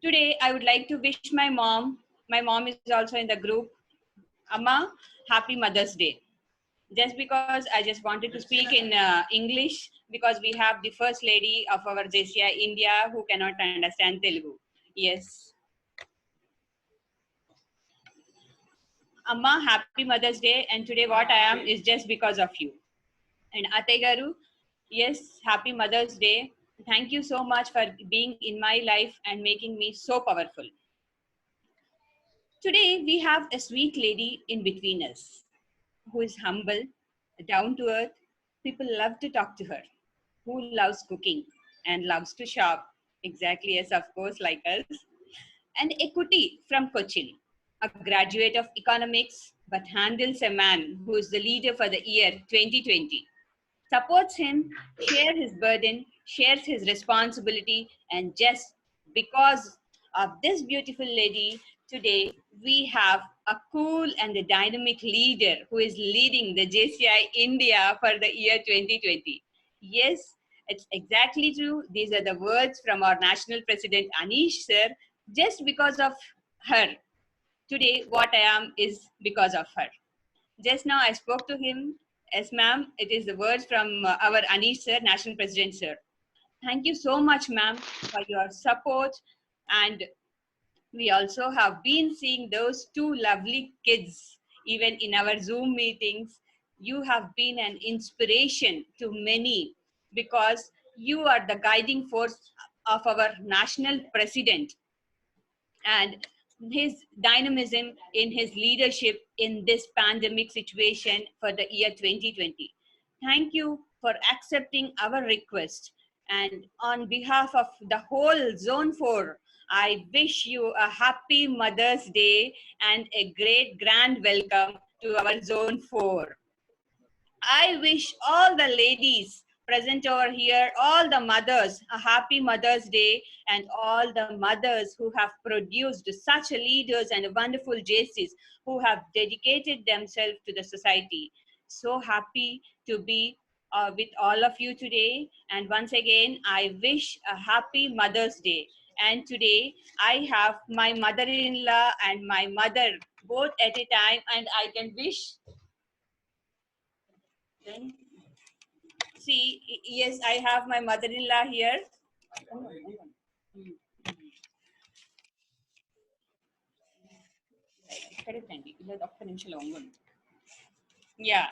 Today, I would like to wish my mom. My mom is also in the group. Amma, happy Mother's Day. Just because I just wanted to speak in English because we have the first lady of our JCI India who cannot understand Telugu. Yes. Amma, happy Mother's Day. And today what I am is just because of you. And Ate Garu, yes, happy Mother's Day. Thank you so much for being in my life and making me so powerful. Today, we have a sweet lady in between us who is humble, down to earth. People love to talk to her, who loves cooking and loves to shop, exactly as, of course, like us. And a Kuti from Cochin, a graduate of economics, but handles a man who is the leader for the year 2020. Supports him, shares his burden, shares his responsibility, and just because of this beautiful lady, today we have a cool and a dynamic leader who is leading the JCI India for the year 2020. Yes, it's exactly true. These are the words from our national president Anish sir. Just because of her, today what I am is because of her. Just now I spoke to him. Yes, ma'am, it is the words from our Anish sir, National President sir. Thank you so much, ma'am, for your support. And we also have been seeing those two lovely kids even in our Zoom meetings. You have been an inspiration to many because you are the guiding force of our national president and his dynamism in his leadership in this pandemic situation for the year 2020. Thank you for accepting our request. And on behalf of the whole Zone 4, I wish you a happy Mother's Day and a great grand welcome to our Zone 4. I wish all the ladies present over here, all the mothers, a happy Mother's Day, and all the mothers who have produced such leaders and wonderful JCs who have dedicated themselves to the society. So happy to be with all of you today. And once again, I wish a happy Mother's Day. And today, I have my mother-in-law and my mother both at a time, and I can wish then. See, yes, I have my mother-in-law here. Yeah,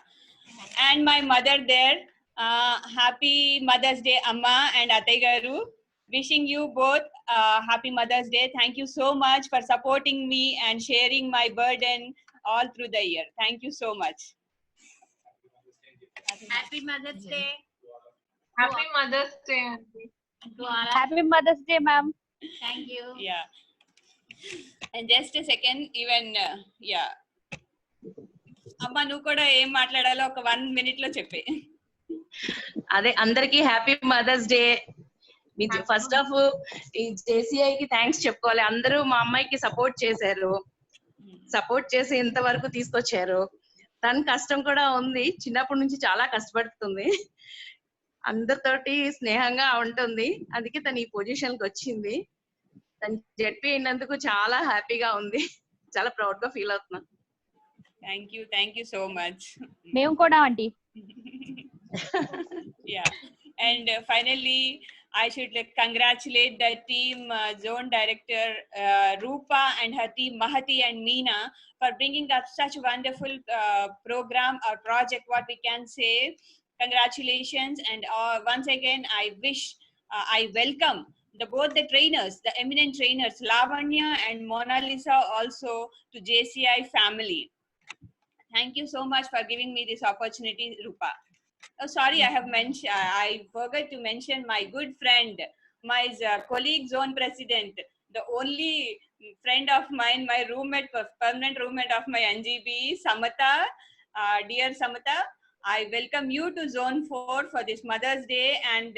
and my mother there. Happy Mother's Day, Amma and Ate Garu. Wishing you both happy Mother's Day. Thank you so much for supporting me and sharing my burden all through the year. Thank you so much. Happy Mother's Day. Happy Mother's Day, auntie. Happy Mother's Day, ma'am. Thank you. Yeah. And just a second, even, yeah. అమ్మ నువ్వు కూడా ఏం మాట్లాడాలో ఒక 1 minute లో చెప్పే. అదే అందరికి happy mother's day. First of ఈ జేసీఐ కి థ్యాంక్స్ చెప్పుకోవాలి. అందరూ మా అమ్మాయికి సపోర్ట్ చేశారు, సపోర్ట్ చేసి ఇంతవరకు తీసుకొచ్చారు. తన కష్టం కూడా ఉంది, చిన్నప్పటి నుంచి చాలా కష్టపడుతుంది, అందరితోటి స్నేహంగా ఉంటుంది, అందుకే తను ఈ పొజిషన్ కి వచ్చింది. తను జెడ్పీ అయినందుకు చాలా హ్యాపీగా ఉంది, చాలా ప్రౌడ్ గా ఫీల్ అవుతున్నాను. Thank you so much. మేము కూడా aunty. Yeah, and finally I should congratulate the team zone director Rupa and her team Mahati and Meena for bringing up such wonderful program or project, what we can say. Congratulations, and once again I welcome both the trainers, the eminent trainers Lavanya and Mona Lisa also to JCI family. Thank you so much for giving me this opportunity, Rupa. Oh, sorry, I forgot to mention my good friend, my colleague, zone president, the only friend of mine, my roommate, permanent roommate of my NGB, Samata. Dear Samata, I welcome you to Zone 4 for this Mother's Day and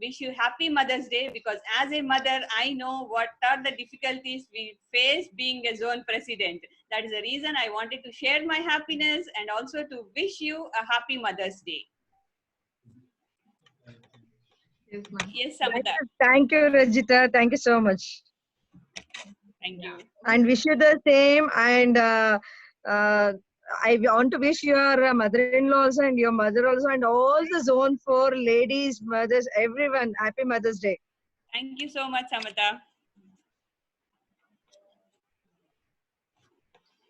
wish you happy Mother's Day, because as a mother, I know what are the difficulties we face being a zone president. That is the reason I wanted to share my happiness and also to wish you a happy Mother's Day. Yes, Samata. Thank you, Rajita. Thank you so much. Thank you. And wish you the same. And I want to wish your mother-in-law also and your mother also and all the Zone 4 ladies, mothers, everyone. Happy Mother's Day. Thank you so much, Samata.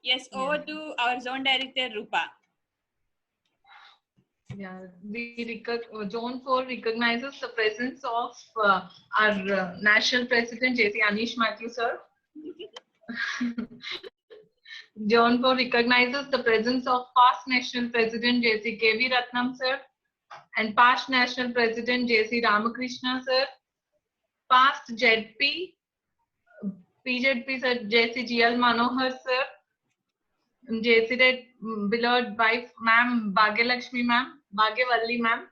Yes, over to our zone director, Rupa. Yeah, Zone 4 recognizes the presence of our national president, J.C. Anish Matthew, sir. Zone 4 recognizes the presence of past national president, J.C. K.V. Ratnam, sir, and past national president, J.C. Ramakrishna, sir, past ZP, PZP, sir, J.C. G.L. Manohar, sir, JC beloved wife, ma'am, Bhagyalakshmi, ma'am, Bhagyavalli, ma'am,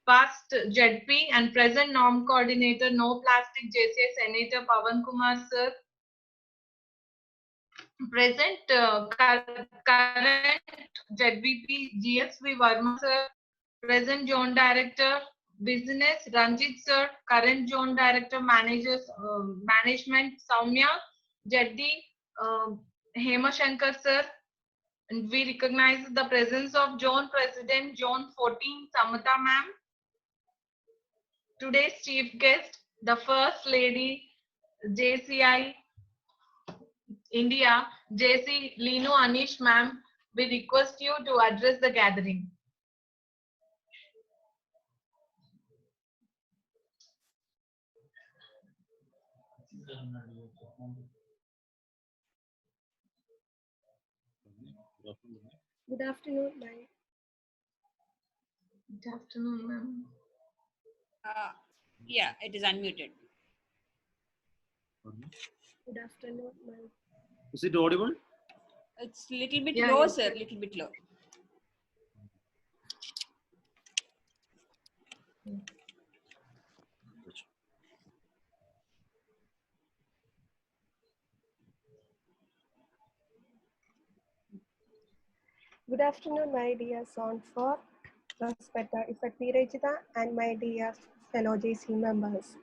past ZP and present norm coordinator, no plastic JCI Senator Pawan Kumar, sir, present current ZVP GSV Verma, sir, present zone director, business, Ranjit, sir, current zone director, managers, management, Soumya, Jaddi, Hema Shankar, sir. And we recognize the presence of Zone President, Zone 14, Samata ma'am. Today's chief guest, the First Lady, JCI India, JC Lino Anish ma'am. We request you to address the gathering. Good afternoon, ma'am. Good afternoon, ma'am. Yeah, it is unmuted. Good afternoon, ma'am. Is it audible? It's a little bit Yeah, low, yes, sir. sir. Little bit low. Good afternoon, my dear Son for Respected Ifat Rejita and my dear fellow JC members.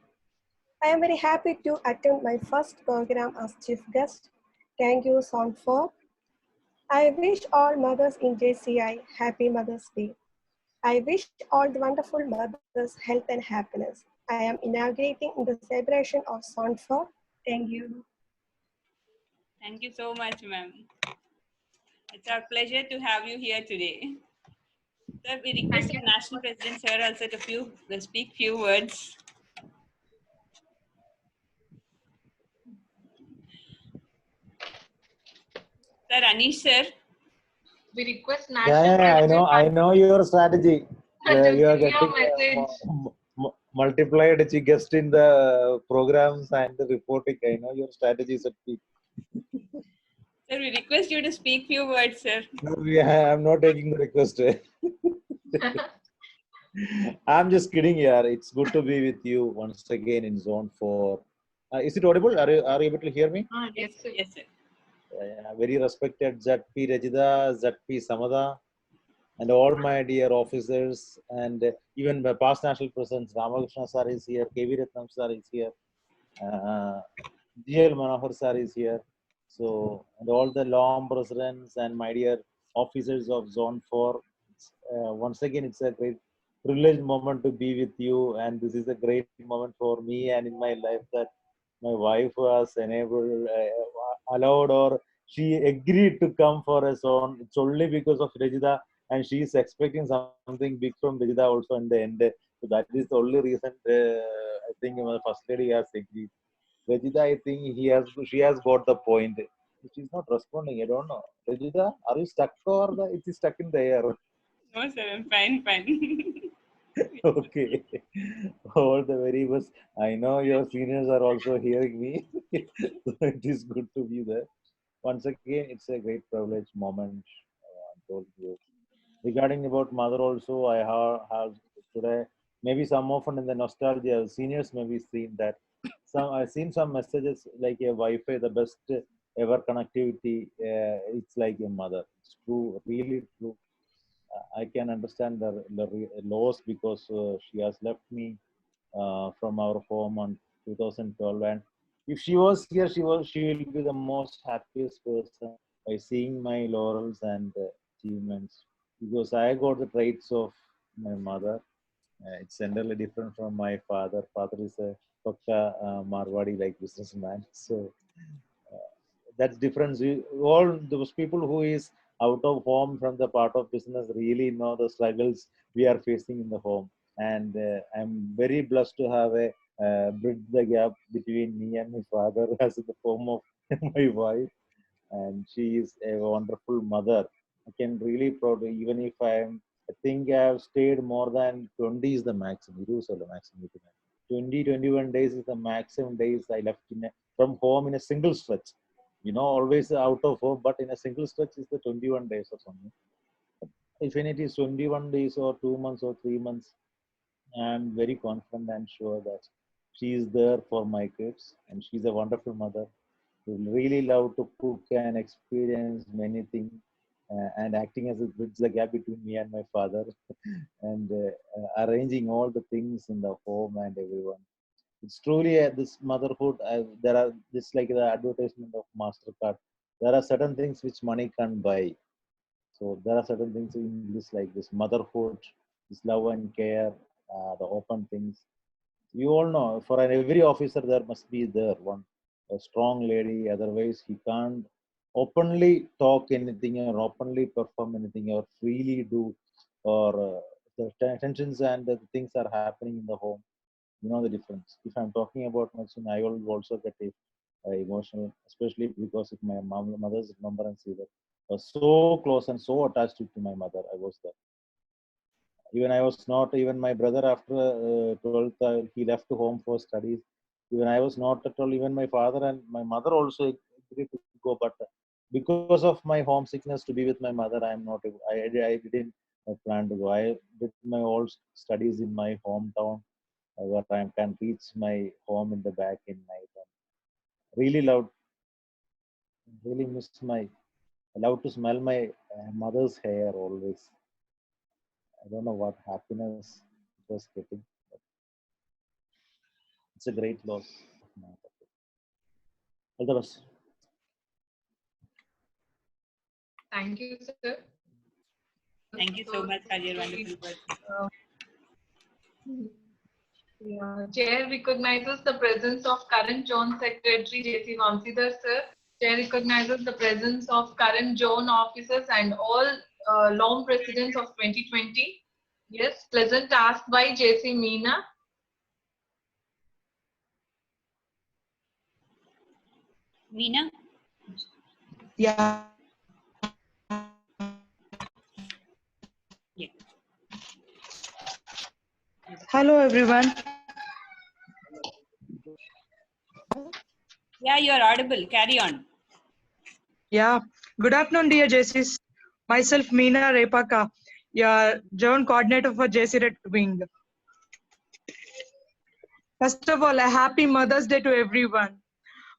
I am very happy to attend my first program as chief guest. Thank you, Son for. I wish all mothers in JCI happy Mother's Day. I wish all the wonderful mothers health and happiness. I am inaugurating the celebration of Son for. Thank you. Thank you so much, ma'am. It's our pleasure to have you here today. Sir, we request the National President, sir, also to speak few words. Sir, Anish, sir. We request Yeah, National I President I know your strategy. to You are give your getting message. multiplied guest in the programs and the reporting. I know your strategies at peak. Sir, we request you to speak few words, sir. No, I'm not taking the request. I'm just kidding, yeah. It's good to be with you once again in Zone 4. Is it audible? Are you able to hear me? Yes, sir. Yes, sir. Very respected ZP Rajida, ZP Samada, and all my dear officers, and even my past national presidents, Ramakrishna sir is here, KV Ratnam sir is here, GL Manohar sir is here. So, and all the LOM presidents and my dear officers of Zone 4, once again, it's a great privileged moment to be with you, and this is a great moment for me and in my life that my wife was enabled, allowed, or she agreed to come for a zone. It's only because of Rajida, and she is expecting something big from Rajida also in the end. So that is the only reason I think my first lady has agreed. Rajida, I think she has got the point. She's not responding. I don't know. Rajida, are you stuck or it is stuck in the air? No, sir, I'm fine, fine. Okay. All the very best. I know your seniors are also hearing me. So it is good to be there. Once again, it's a great privilege moment. I told you. Regarding about mother also, I have today, maybe some often in the nostalgia, seniors maybe seen that. I've seen some messages like a Wi-Fi, the best ever connectivity. It's like a mother. It's true, really true. I can understand the loss because she has left me from our home on 2012, and if she was here, she will be the most happiest person by seeing my laurels and achievements, because I got the traits of my mother. It's entirely different from my father. Father is a Pakka Marwadi like businessman. So that's difference. All those people who is out of home from the part of business really know the struggles we are facing in the home. And I'm very blessed to have a bridge the gap between me and my father as in the form of my wife, and she is a wonderful mother. I can really proud, even if I think I have stayed more than 20 is the maximum. 20, 21 days is the maximum days I left from home in a single stretch. Always out of home, but in a single stretch is the 21 days or something. If it is 21 days or 2 months or 3 months, I'm very confident and sure that she is there for my kids, and she's a wonderful mother who really love to cook and experience many things, and acting as a bridge the gap between me and my father, and arranging all the things in the home and everyone. It's truly this motherhood. There are this like the advertisement of Mastercard. There are certain things which money can't buy. So there are certain things in this like this motherhood, this love and care, the open things. You all know, for every officer there must be there one a strong lady. Otherwise, he can't openly talk anything or openly perform anything or freely do, or the tensions and the things are happening in the home. You know the difference. If I'm talking about my son, I will also get emotional, especially because of my mother's remembrance. Either was so close and so attached to my mother. I was there. Even I was not, even my brother after 12th, he left home for studies. Even I was not at all, even my father and my mother also agreed to go, but because of my homesickness to be with my mother, I'm not, I didn't plan to go. I did my all studies in my hometown, where I can reach my home in the back in night. And really loved, really missed my, I love to smell my mother's hair always. I don't know what happiness it was getting. But it's a great loss. All the best. Thank you, sir. Thank you so much for your wonderful words. Chair recognizes the presence of current Zone Secretary J.C. Vamsidhar, sir. Chair recognizes the presence of current zone officers and all LOM presidents of 2020. Yes, pleasant task by J.C. Meena. Meena? Yeah. Yeah. Hello, everyone. Yeah, you're audible. Carry on. Yeah. Good afternoon, dear JCs. Myself, Meena Repaka, your Zone Coordinator for JC Red Wing. First of all, a happy Mother's Day to everyone.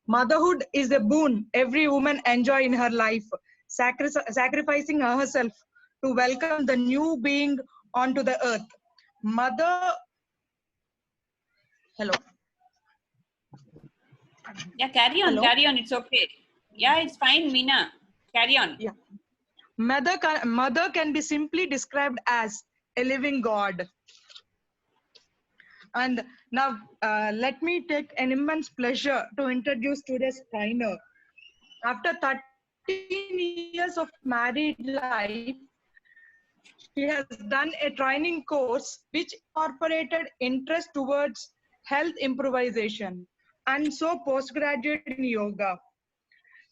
Motherhood is a boon every woman enjoy in her life, sacrificing herself to welcome the new being onto the earth. Mother. Hello. Yeah, carry on. Hello? Carry on. It's okay. Yeah, it's fine, Meena. Carry on. Yeah. Mother can be simply described as a living God. And now let me take an immense pleasure to introduce today's trainer. After 13 years of married life, she has done a training course which incorporated interest towards health improvisation and so postgraduate in yoga.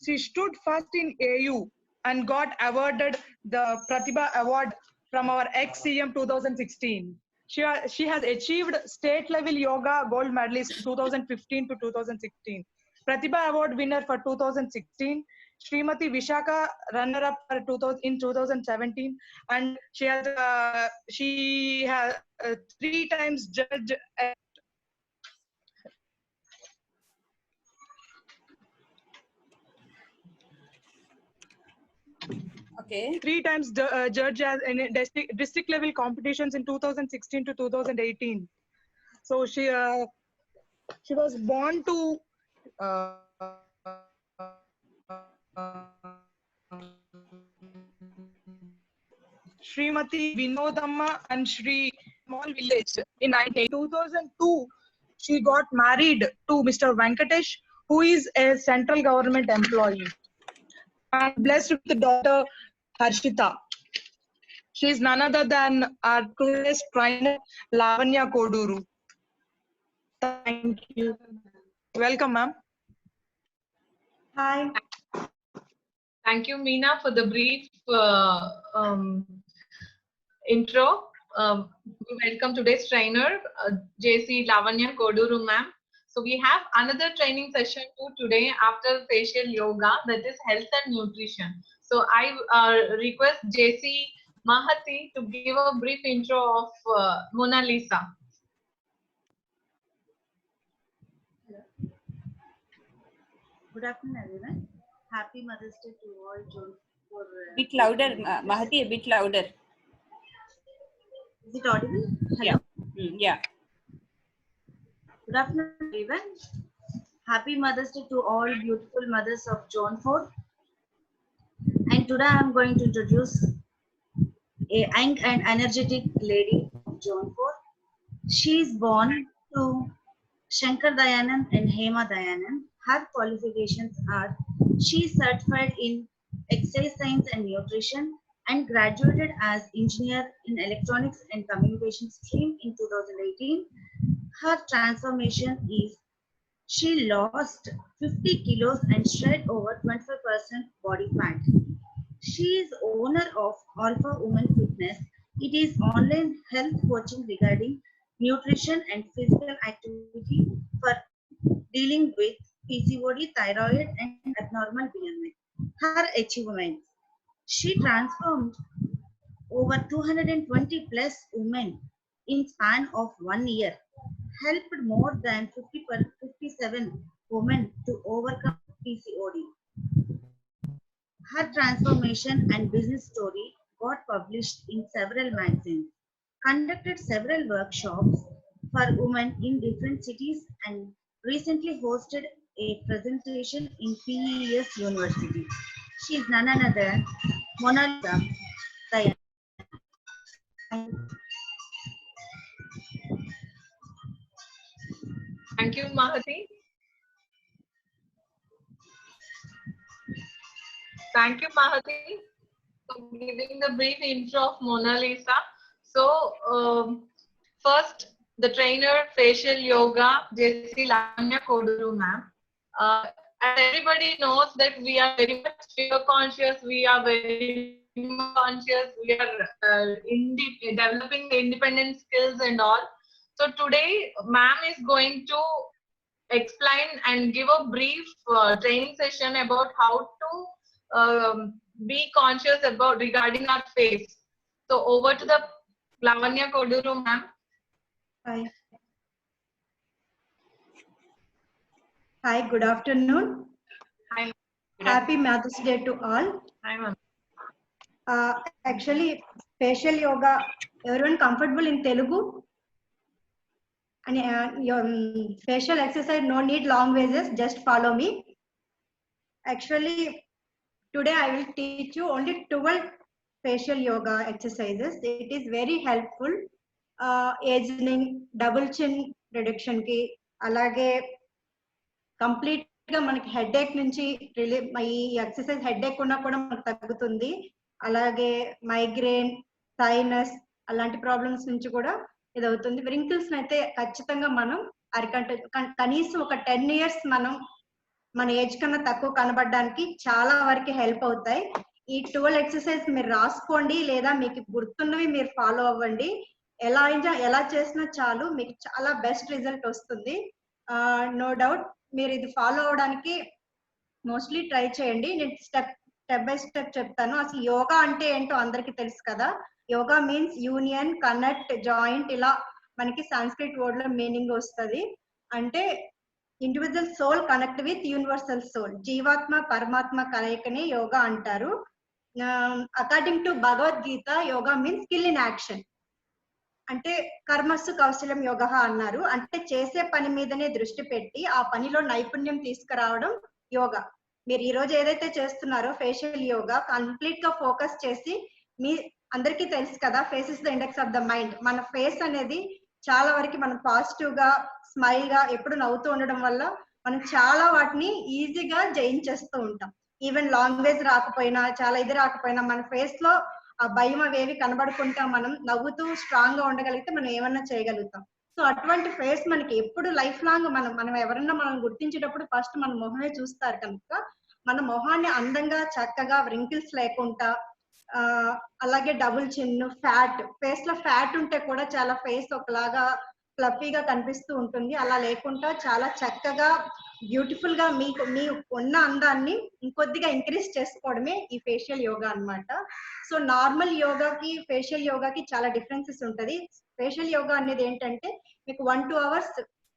She stood first in AU and got awarded the Pratibha Award from our ex-CM 2016. She has achieved state-level yoga gold medalist 2015 to 2016. Pratibha Award winner for 2016. Srimati Vishaka runner-up in 2017, and she has 3 times judge. Okay. 3 times judge as in district level competitions in 2016 to 2018. So she was born to Srimati Vinodamma and Shri small village in 2002. She got married to Mr. Venkatesh, who is a central government employee, and blessed with the daughter Harshita. She is none other than our today's trainer Lavanya Koduru. Thank you. Welcome, ma'am. Hi. Thank you, Meena, for the brief intro. We welcome today's trainer, JC Lavanya Koduru, ma'am. So we have another training session today after facial yoga, that is health and nutrition. So I request JC Mahati to give a brief intro of Mona Lisa. Good afternoon, everyone. Happy Mother's Day to all. For Bit louder, Mahati, a bit louder. Is it audible? Yeah. Yeah. Good afternoon, everyone. Happy Mother's Day to all beautiful mothers of Jaunpur. And today I am going to introduce a young and energetic lady of Jaunpur. She is born to Shankar Dayanand and Hema Dayanand. Her qualifications are: she is certified in exercise science and nutrition and graduated as engineer in electronics and communication stream in 2018. Her transformation is: she lost 50 kilos and shed over 25% body fat. She is owner of Alpha Woman Fitness. It is online health coaching regarding nutrition and physical activity for dealing with PCOD, thyroid, and abnormal BMI. Her achievements: she transformed over 220 plus women in span of 1 year, helped more than 57 women to overcome PCOD. Her transformation and business story got published in several magazines, conducted several workshops for women in different cities, and recently hosted a presentation in PES University. She is none other than Mona Lisa Dayan. Thank you, Mahati. Thank you, Mahati, for giving the brief intro of Mona Lisa. So, first, the trainer, facial yoga, JC Lavanya Koduru, ma'am. As everybody knows that we are very much fear conscious, we are very conscious, we are developing the independent skills and all. So today, ma'am is going to explain and give a brief training session about how to be conscious about regarding our face. So over to the Lavanya Koduru, ma'am. Hi. Hi, good afternoon. Hi. Happy Mother's Day to all. Hi, ma'am. Actually, facial yoga, everyone comfortable in Telugu? And your facial exercise, no need long phrases, just follow me. Actually, today I will teach you only 12 facial yoga exercises. It is very helpful. Aging, double chin reduction ki, alage complete గా మనకి headache నుంచి relief, ఈ exercise headache ఉన్నా కూడా మనకు తగ్గుతుంది. అలాగే migraine, sinus అలాంటి ప్రాబ్లమ్స్ నుంచి కూడా ఇది అవుతుంది. వ్రింకిల్స్ అయితే ఖచ్చితంగా మనం కనీసం ఒక 10 years మనం మన ఏజ్ కన్నా తక్కువ కనబడడానికి చాలా వరకు హెల్ప్ అవుతాయి. ఈ 12 ఎక్సర్సైజ్ మీరు రాసుకోండి, లేదా మీకు గుర్తున్నవి మీరు ఫాలో అవ్వండి. ఎలా చేసినా చాలు, మీకు చాలా బెస్ట్ రిజల్ట్ వస్తుంది. నో డౌట్ మీరు ఇది ఫాలో అవడానికి మోస్ట్లీ ట్రై చేయండి. నేను స్టెప్ బై స్టెప్ చెప్తాను. అసలు యోగా అంటే ఏంటో అందరికీ తెలుసు కదా. Yoga means union, connect, joint, ఇలా మనకి సంస్కృత్ వర్డ్ లో మీనింగ్ వస్తుంది. అంటే individual soul connect with universal soul, జీవాత్మ పరమాత్మ కలయికని యోగా అంటారు. According to Bhagavad Gita, yoga means skill in action. అంటే కర్మస్సు కౌశలం యోగ అన్నారు. అంటే చేసే పని మీదనే దృష్టి పెట్టి ఆ పనిలో నైపుణ్యం తీసుకురావడం యోగా. మీరు ఈ రోజు ఏదైతే చేస్తున్నారో ఫేషియల్ యోగా కంప్లీట్ గా ఫోకస్ చేసి, మీ అందరికీ తెలుసు కదా, face is the index of the mind. మన ఫేస్ అనేది చాలా వరకు మనం పాజిటివ్ గా స్మైల్ గా ఎప్పుడు నవ్వుతూ ఉండడం వల్ల మనం చాలా వాటిని ఈజీగా జయించేస్తూ ఉంటాం. ఈవెన్ లాంగ్వేజ్ రాకపోయినా, చాలా ఇది రాకపోయినా, మన ఫేస్ లో ఆ భయం అవేవి కనబడుకుంటా మనం నవ్వుతూ స్ట్రాంగ్ గా ఉండగలిగితే మనం ఏమన్నా చేయగలుగుతాం. సో అటువంటి ఫేస్ మనకి ఎప్పుడు లైఫ్ లాంగ్ మనం ఎవరన్నా మనం గుర్తించేటప్పుడు ఫస్ట్ మన మొహమే చూస్తారు కనుక మన మొహాన్ని అందంగా చక్కగా వ్రింకిల్స్ లేకుండా, ఆ అలాగే డబుల్ చిన్, ఫ్యాట్, ఫేస్ లో ఫ్యాట్ ఉంటే కూడా చాలా ఫేస్ ఒకలాగా ఫ్లఫీగా కనిపిస్తూ ఉంటుంది. అలా లేకుండా చాలా చక్కగా బ్యూటిఫుల్ గా మీ ఉన్న అందాన్ని ఇంకొద్దిగా ఇంక్రీజ్ చేసుకోవడమే ఈ ఫేషియల్ యోగా అన్నమాట. సో నార్మల్ యోగాకి ఫేషియల్ యోగాకి చాలా డిఫరెన్సెస్ ఉంటది. ఫేషియల్ యోగా అనేది ఏంటంటే మీకు 1-2 అవర్స్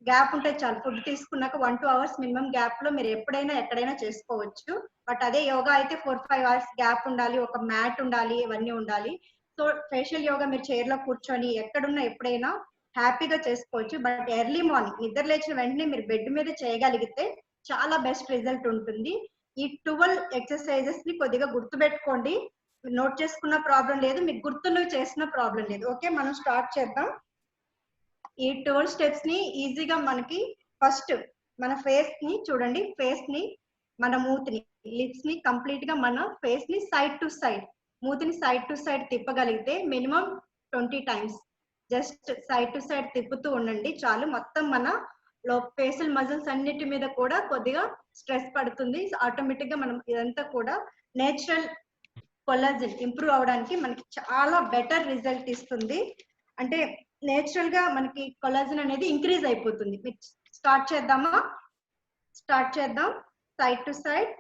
గ్యాప్ ఉంటే చాలు. ఫుడ్ తీసుకున్నాక 1-2 అవర్స్ మినిమం గ్యాప్ లో మీరు ఎప్పుడైనా ఎక్కడైనా చేసుకోవచ్చు. బట్ అదే యోగా అయితే 4-5 అవర్స్ గ్యాప్ ఉండాలి, ఒక మ్యాట్ ఉండాలి, ఇవన్నీ ఉండాలి. సో ఫేషియల్ యోగా మీరు చైర్ లో కూర్చొని ఎక్కడున్నా ఎప్పుడైనా హ్యాపీగా చేసుకోవచ్చు. బట్ ఎర్లీ మార్నింగ్ నిద్ర లేచిన వెంటనే మీరు బెడ్ మీద చేయగలిగితే చాలా బెస్ట్ రిజల్ట్ ఉంటుంది. ఈ 12 ఎక్సర్సైజెస్ ని కొద్దిగా గుర్తుపెట్టుకోండి. నోట్ చేసుకున్న ప్రాబ్లం లేదు, మీకు గుర్తున్నవి చేసిన ప్రాబ్లం లేదు. ఓకే, మనం స్టార్ట్ చేద్దాం. ఈ 12 స్టెప్స్ ని ఈజీగా మనకి ఫస్ట్ మన ఫేస్ ని చూడండి, ఫేస్ ని మన మూతిని, లిప్స్ ని కంప్లీట్ గా మన ఫేస్ ని సైడ్ టు సైడ్, మూతిని సైడ్ టు సైడ్ తిప్పగలిగితే minimum 20 times just side to side తిప్పుతూ ఉండండి చాలు. మొత్తం మన ఫేషియల్ మజిల్స్ అన్నిటి మీద కూడా కొద్దిగా స్ట్రెస్ పడుతుంది. ఆటోమేటిక్ గా మనం ఇదంతా కూడా నేచురల్ కొలాజిన్ ఇంప్రూవ్ అవడానికి మనకి చాలా బెటర్ రిజల్ట్ ఇస్తుంది. అంటే నేచురల్ గా మనకి కొలాజిన్ అనేది ఇంక్రీజ్ అయిపోతుంది. స్టార్ట్ చేద్దామా? స్టార్ట్ చేద్దాం. సైడ్ టు సైడ్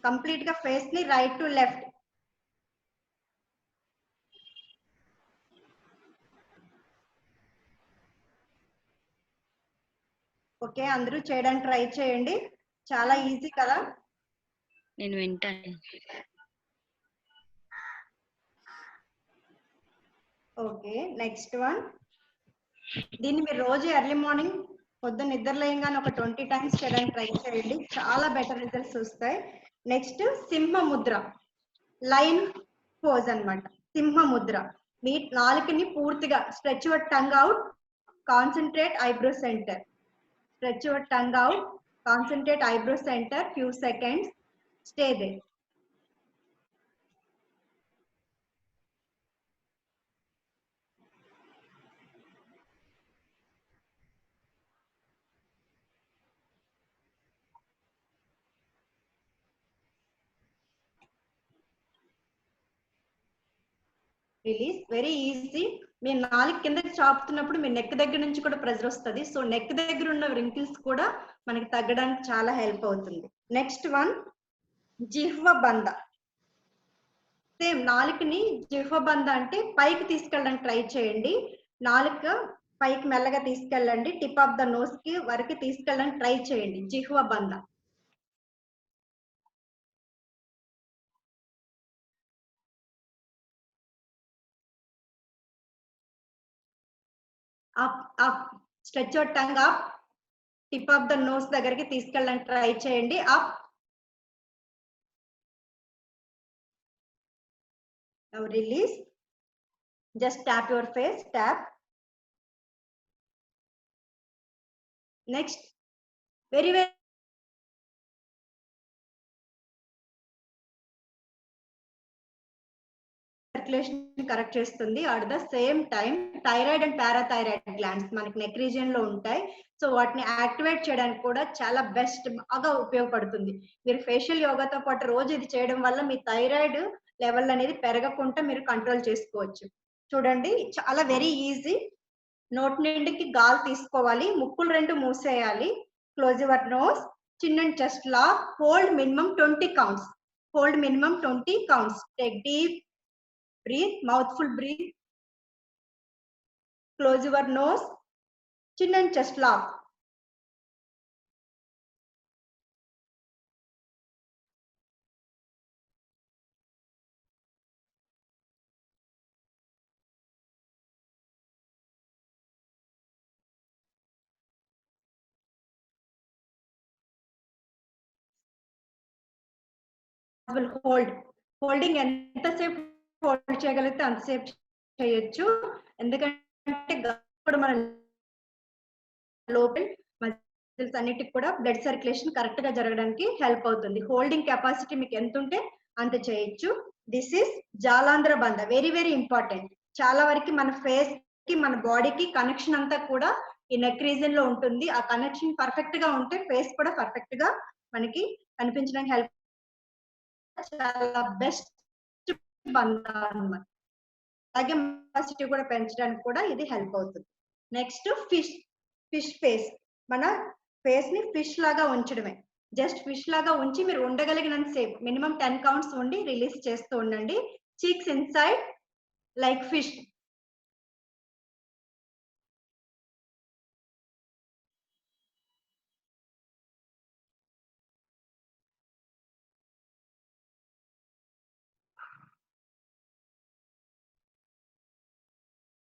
కంప్లీట్ గా ఫేస్ ని రైట్ టు లెఫ్ట్. ఓకే, అందరూ చేయడానికి ట్రై చేయండి, చాలా ఈజీ కదా. నేను వింటాను. Okay, next one. దీన్ని మీరు రోజు ఎర్లీ మార్నింగ్ పొద్దున్న నిద్ర లేయంగానే ఒక 20 టైమ్స్ చేయడానికి ట్రై చేయండి, చాలా బెటర్ రిజల్ట్స్ వస్తాయి. నెక్స్ట్ సింహ ముద్ర, లైన్ పోజ్ అన్నమాట. సింహ ముద్ర, మీ నాలుకని పూర్తిగా stretch your tongue out, concentrate eyebrow centre. Stretch your tongue out, concentrate eyebrow center, few seconds, stay there. Release, very easy. మీ నాలుగు కిందకి చాపుతున్నప్పుడు మీ నెక్ దగ్గర నుంచి కూడా ప్రెజర్ వస్తుంది. సో నెక్ దగ్గర ఉన్న రింకిల్స్ కూడా మనకి తగ్గడానికి చాలా హెల్ప్ అవుతుంది. నెక్స్ట్ వన్, జిహ్వ బంధ. సేమ్ నాలుకని జిహ్వ బంధ అంటే పైకి తీసుకెళ్ళడానికి ట్రై చేయండి. నాలుక పైకి మెల్లగా తీసుకెళ్ళండి, టిప్ ఆఫ్ ద నోస్ కి వరకు తీసుకెళ్ళడానికి ట్రై చేయండి, జిహ్వ బంధ. Up up, stretch your tongue up, tip of the nose దగ్గరికి తీసుకెళ్ళడానికి ట్రై చేయండి, up. Now release, just tap your face, tap. Next, very circulation correct చేస్తుంది. At the same time thyroid and parathyroid glands మనకి neck region లో ఉంటాయి. So వాటిని activate చేయడానికి కూడా చాలా బెస్ట్ బాగా ఉపయోగపడుతుంది. మీరు ఫేషియల్ యోగాతో పాటు రోజు ఇది చేయడం వల్ల మీ థైరాయిడ్ లెవెల్ అనేది పెరగకుండా మీరు కంట్రోల్ చేసుకోవచ్చు. చూడండి, చాలా వెరీ ఈజీ. నోట్ నిండికి గాలి తీసుకోవాలి, ముక్కులు రెండు మూసేయాలి. Close your nose, chin and chest lock, hold minimum 20 counts. Hold minimum 20 counts. Take deep breathe, mouthful breathe. Close your nose, chin and chest lock. will hold. Holding ఎంతసేపు hold చేయగలిగితే అంతసేపు చేయొచ్చు. ఎందుకంటే ఇప్పుడు మన లోపల మజిల్స్ అన్నిటికి కూడా బ్లడ్ సర్క్యులేషన్ కరెక్ట్ గా జరగడానికి హెల్ప్ అవుతుంది. హోల్డింగ్ కెపాసిటీ మీకు ఎంత ఉంటే అంత చేయొచ్చు. దిస్ ఇస్ జాలాంధ్ర బంధ, వెరీ వెరీ ఇంపార్టెంట్. చాలా వరకు మన ఫేస్ కి మన బాడీకి కనెక్షన్ అంతా కూడా ఈ నెక్ రీజన్ లో ఉంటుంది. ఆ కనెక్షన్ పర్ఫెక్ట్ గా ఉంటే ఫేస్ కూడా పర్ఫెక్ట్ గా మనకి కనిపించడానికి హెల్ప్, చాలా బెస్ట్ బంధ అన్నమాట. అలాగే కెపాసిటీ కూడా పెంచడానికి కూడా ఇది హెల్ప్ అవుతుంది. Next fish face. మన ఫేస్ ని ఫిష్ లాగా ఉంచడమే. జస్ట్ ఫిష్ లాగా ఉంచి మీరు ఉండగలిగినంత సేపు మినిమం 10 కౌంట్స్ ఉండి రిలీజ్ చేస్తూ ఉండండి. Cheeks inside like fish.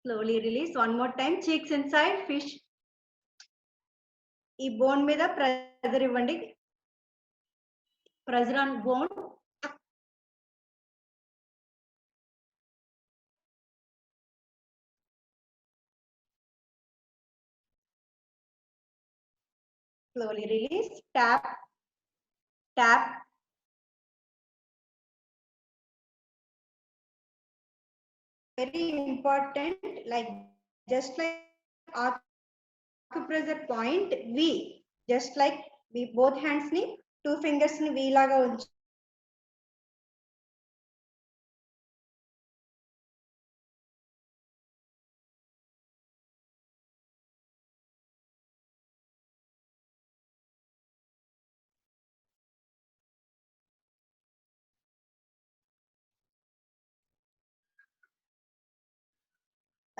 Slowly release. One more time. Cheeks inside fish. ఈ బోన్ మీద ప్రెజర్ ఇవ్వండి. Pressure on bone. Slowly release. Tap. Tap. Very important. Like just like acupressure point V. Just like we both hands ni 2 fingers ni V laga unchi.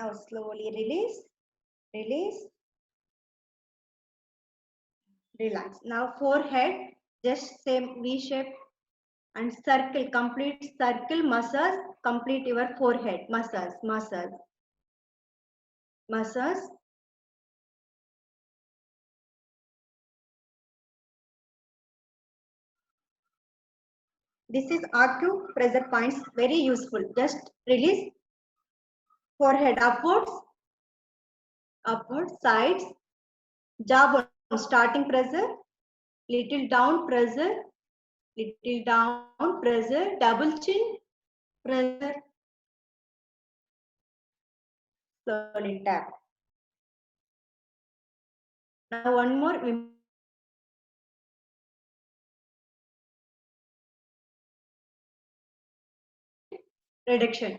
Now slowly release, release, relax. Now forehead, just same V shape and circle, complete circle, massage, complete your forehead, massage, massage, massage. This is acupressure points, very useful. Just release. Forehead upwards, upwards, sides, jawbone, starting pressure, little down pressure, little down pressure, double chin, pressure, slowly tap. Now one more. Reduction.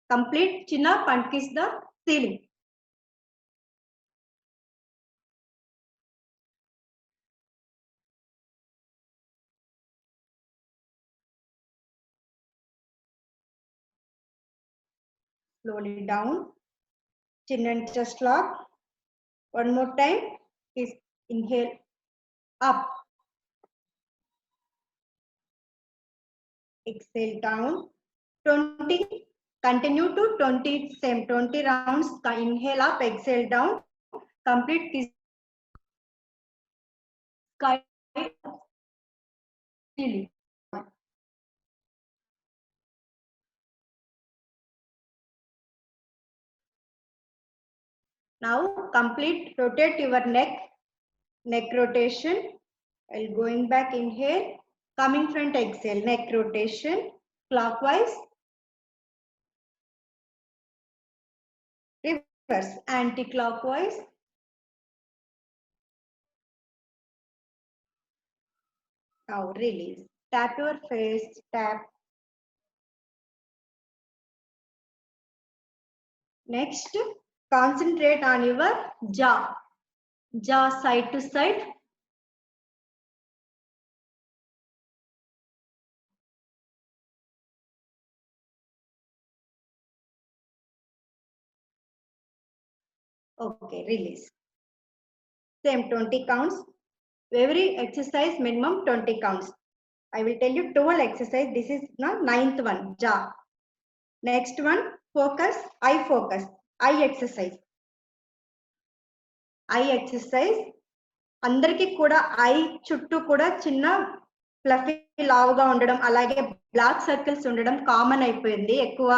Complete chin up and kiss the ceiling. Slowly down, chin and chest lock. One more time, is inhale up, exhale down. 20, continue to 20, same 20 rounds. Inhale up, exhale down, complete kiss sky ceiling. Now complete, rotate your neck rotation. While going back, inhale, coming front, exhale, neck rotation, clockwise, reverse, anti-clockwise. Now release, tap your face, tap. Next, concentrate on your jaw, jaw side to side. Okay, release. Same 20 counts. Every exercise minimum 20 counts. I will tell you 12 exercise. This is the 9th one, jaw. Next one, focus, eye focus, eye exercise. Eye exercise. Andarki kuda eye chuttu kuda chinna fluffy లావుగా ఉండడం, అలాగే black circles ఉండడం common అయిపోయింది. ఎక్కువ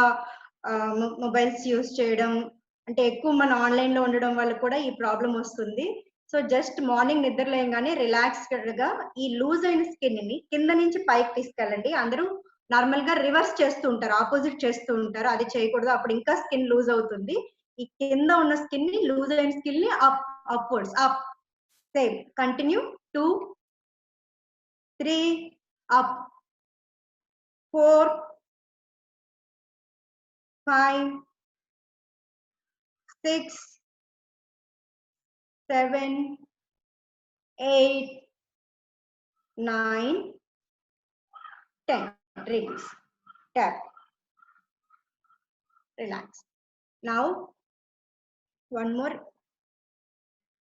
mobiles use చేయడం, అంటే ఎక్కువ మన ఆన్లైన్ లో ఉండడం వల్ల కూడా ఈ ప్రాబ్లం వస్తుంది. సో జస్ట్ మార్నింగ్ నిద్ర లేయంగానే రిలాక్స్డ్ గా ఈ లూజ్ అయిన స్కిన్ ని కింద నుంచి పైకి తీసుకెళ్ళండి. అందరూ నార్మల్ గా రివర్స్ చేస్తూ ఉంటారు, ఆపోజిట్ చేస్తూ ఉంటారు. అది చేయకూడదు, అప్పుడు ఇంకా స్కిన్ లూజ్ అవుతుంది. ఈ కింద ఉన్న స్కిన్ ని, లూజ్ అయిన స్కిన్ ని upwards up, same continue. 2 3 up, 4 5 6 7 8 9 10. Release. Tap. Relax. Now, one more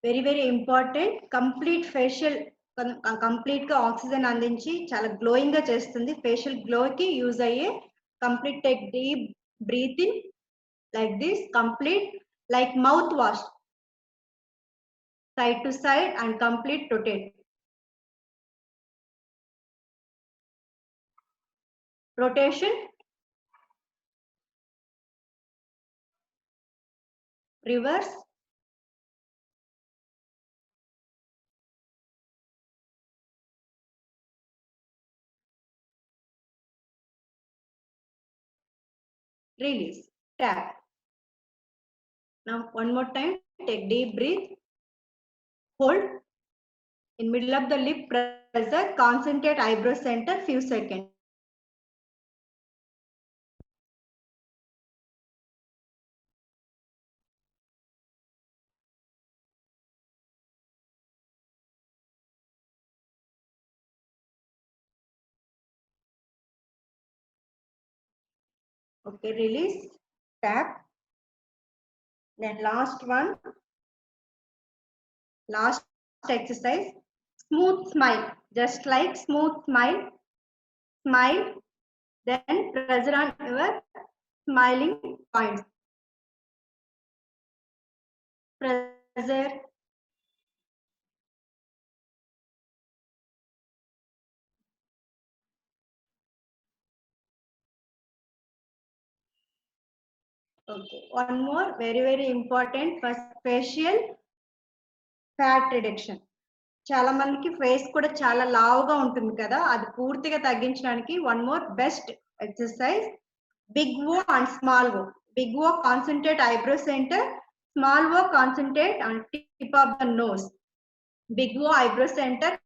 very important, complete facial, complete గా ఆక్సిజన్ అందించి చాలా గ్లోయింగ్ గా చేస్తుంది. ఫేషియల్ గ్లో కి యూజ్ అయ్యే complete, take deep breath in like this, complete like mouth wash, side to side and complete rotate. Rotation, reverse, release, tap. Now one more time, take deep breath, hold in middle of the lip, pressure, concentrate eyebrow center few seconds. Okay, release, tap. Then last one, last exercise, smooth smile, just like smooth smile, smile, then pressure on your smiling points. Pressure, okay, one more very important, first facial fat reduction. చాలా మందికి face కూడా చాలా లావుగా ఉంటుంది కదా, అది పూర్తిగా తగ్గించడానికి one more best exercise, big O and small O. Big O concentrate eyebrow centre, small O concentrate on tip of the nose. Big O eyebrow centre,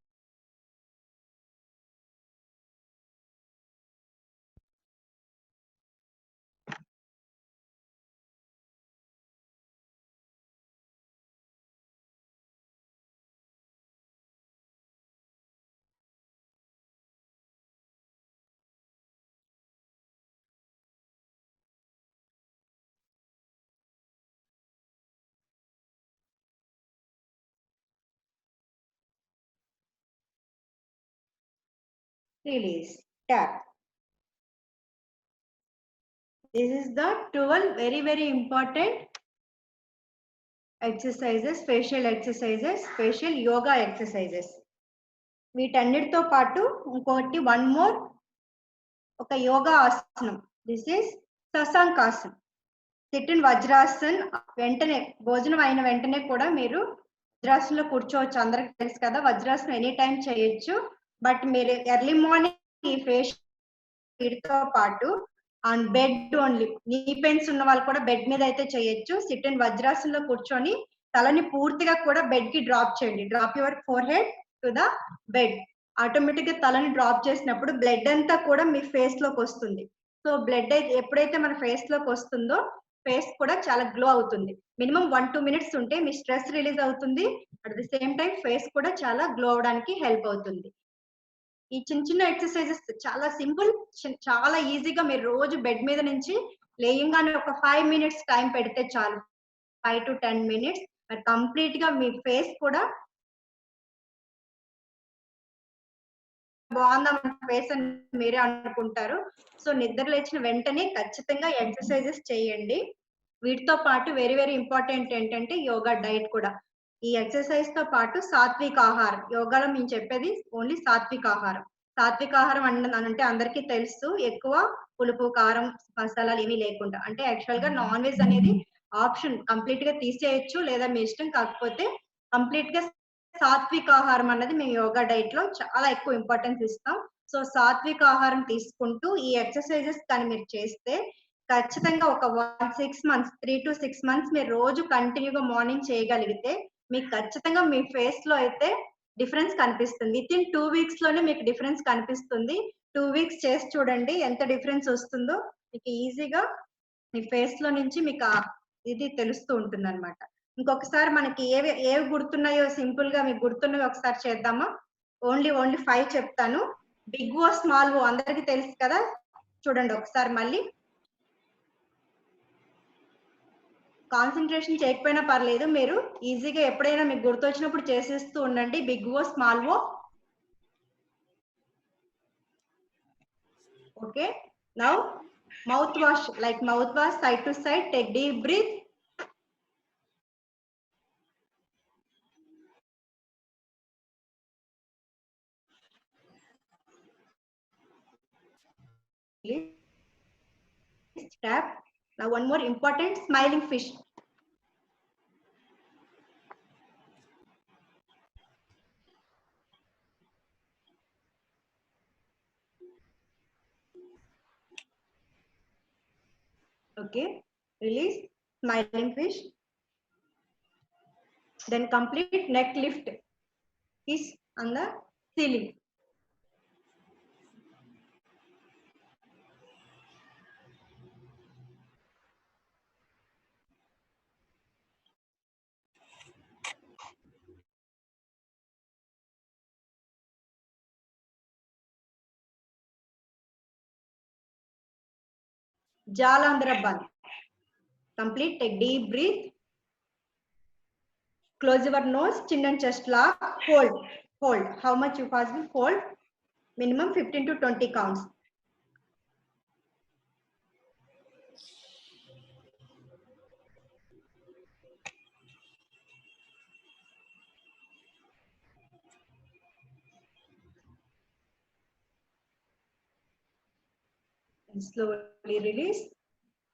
release, tap. This is the 12 very important exercises, facial exercises, facial yoga exercises. వీటన్నిటితో పాటు ఇంకోటి one more, ఒక yoga ఆసనం. This is Shashankasana. Sit in Vajrasana. వెంటనే భోజనం అయిన వెంటనే కూడా మీరు వజ్రాసనంలో కూర్చోవచ్చు. అందరికి తెలుసు కదా, వజ్రాసనం ఎనీ టైం చేయొచ్చు. బట్ మీరు ఎర్లీ మార్నింగ్ ఈ ఫేషియల్ వీటితో పాటు ఆన్ బెడ్ ఓన్లీ, నీ పెయిన్స్ ఉన్న వాళ్ళు కూడా బెడ్ మీద అయితే చేయొచ్చు. సిట్ ఇన్ వజ్రాసనంలో కూర్చొని తలని పూర్తిగా కూడా బెడ్ కి డ్రాప్ చేయండి. Drop your four head to the bed. Automatic గా తలని డ్రాప్ చేసినప్పుడు బ్లడ్ అంతా కూడా మీ ఫేస్ లోకి వస్తుంది. సో బ్లడ్ ఎప్పుడైతే మన ఫేస్ లోకి వస్తుందో ఫేస్ కూడా చాలా గ్లో అవుతుంది. మినిమం 1-2 minutes ఉంటే మీ స్ట్రెస్ రిలీజ్ అవుతుంది. At the same time face కూడా చాలా గ్లో అవడానికి హెల్ప్ అవుతుంది. ఈ చిన్న ఎక్సర్సైజెస్ చాలా సింపుల్, చాలా ఈజీగా మీరు రోజు బెడ్ మీద నుంచి లేయంగానే ఒక 5 minutes టైం పెడితే చాలు. 5 to 10 minutes మరి కంప్లీట్ గా మీ ఫేస్ కూడా బాగుందా మన ఫేస్ అని మీరే అనుకుంటారు. సో నిద్ర లేచిన వెంటనే ఖచ్చితంగా ఎక్సర్సైజెస్ చేయండి. వీటితో పాటు వెరీ ఇంపార్టెంట్ ఏంటంటే యోగా డైట్ కూడా. ఈ ఎక్సర్సైజ్ తో పాటు సాత్విక ఆహారం. యోగాలో మేము చెప్పేది ఓన్లీ సాత్విక ఆహారం. సాత్విక ఆహారం అంటే అందరికీ తెలుసు, ఎక్కువ పులుపు కారం మసాలాలు ఏమీ లేకుండా. అంటే యాక్చువల్ గా నాన్ వెజ్ అనేది ఆప్షన్, కంప్లీట్ గా తీసేయచ్చు లేదా మీ ఇష్టం. కాకపోతే కంప్లీట్ గా సాత్విక ఆహారం అన్నది మేము యోగా డైట్ లో చాలా ఎక్కువ ఇంపార్టెన్స్ ఇస్తాం. సో సాత్విక ఆహారం తీసుకుంటూ ఈ ఎక్సర్సైజెస్ కానీ మీరు చేస్తే ఖచ్చితంగా ఒక 6 months 3 to 6 months మీరు రోజు కంటిన్యూగా మార్నింగ్ చేయగలిగితే మీకు ఖచ్చితంగా మీ ఫేస్ లో అయితే డిఫరెన్స్ కనిపిస్తుంది. విత్ ఇన్ 2 weeks లోనే మీకు డిఫరెన్స్ కనిపిస్తుంది. 2 weeks చేసి చూడండి ఎంత డిఫరెన్స్ వస్తుందో. మీకు ఈజీగా మీ ఫేస్ లో నుంచి మీకు ఇది తెలుస్తూ ఉంటుంది అనమాట. ఇంకొకసారి మనకి ఏవి గుర్తున్నాయో సింపుల్ గా మీకు గుర్తున్నవి ఒకసారి చేద్దామా? ఓన్లీ 5 చెప్తాను. బిగ్ ఓ స్మాల్ ఓ అందరికి తెలుసు కదా, చూడండి ఒకసారి మళ్ళీ. కాన్సన్ట్రేషన్ చేయకపోయినా పర్లేదు, మీరు ఈజీగా ఎప్పుడైనా మీకు గుర్తొచ్చినప్పుడు చేసేస్తూ ఉండండి. Big O small O. Okay, now mouth wash, like mouth wash, side to side, take deep breath. Tap. Now one more important, smiling fish. Okay, release, smiling fish. Then complete neck lift, kiss on the ceiling. Jalandhara Bandh. Complete, take deep breath. Close your nose, chin and chest lock, hold. How much you possible? Hold. Minimum 15 to 20 counts. And slowly release.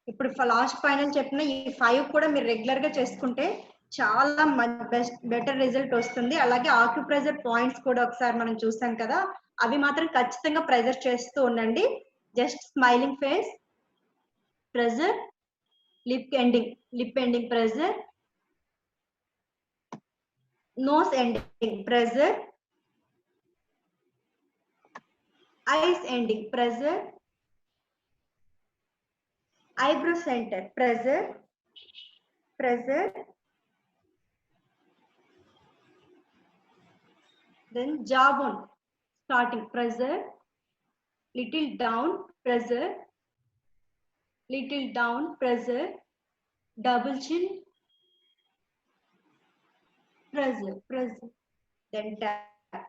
ఇప్పుడు last final చెప్పిన ఈ 5 కూడా మీరు regular గా చేసుకుంటే చాలా better result వస్తుంది. అలాగే ఆక్యుప్రెజర్ పాయింట్స్ కూడా ఒకసారి మనం చూసాం కదా, అవి మాత్రం ఖచ్చితంగా ప్రెజర్ చేస్తూ ఉండండి. Just smiling face, pressure, lip ending pressure, nose ending pressure, eyes ending pressure, eyebrow center pressure, then jawbone starting pressure, little down pressure, double chin pressure, then tap.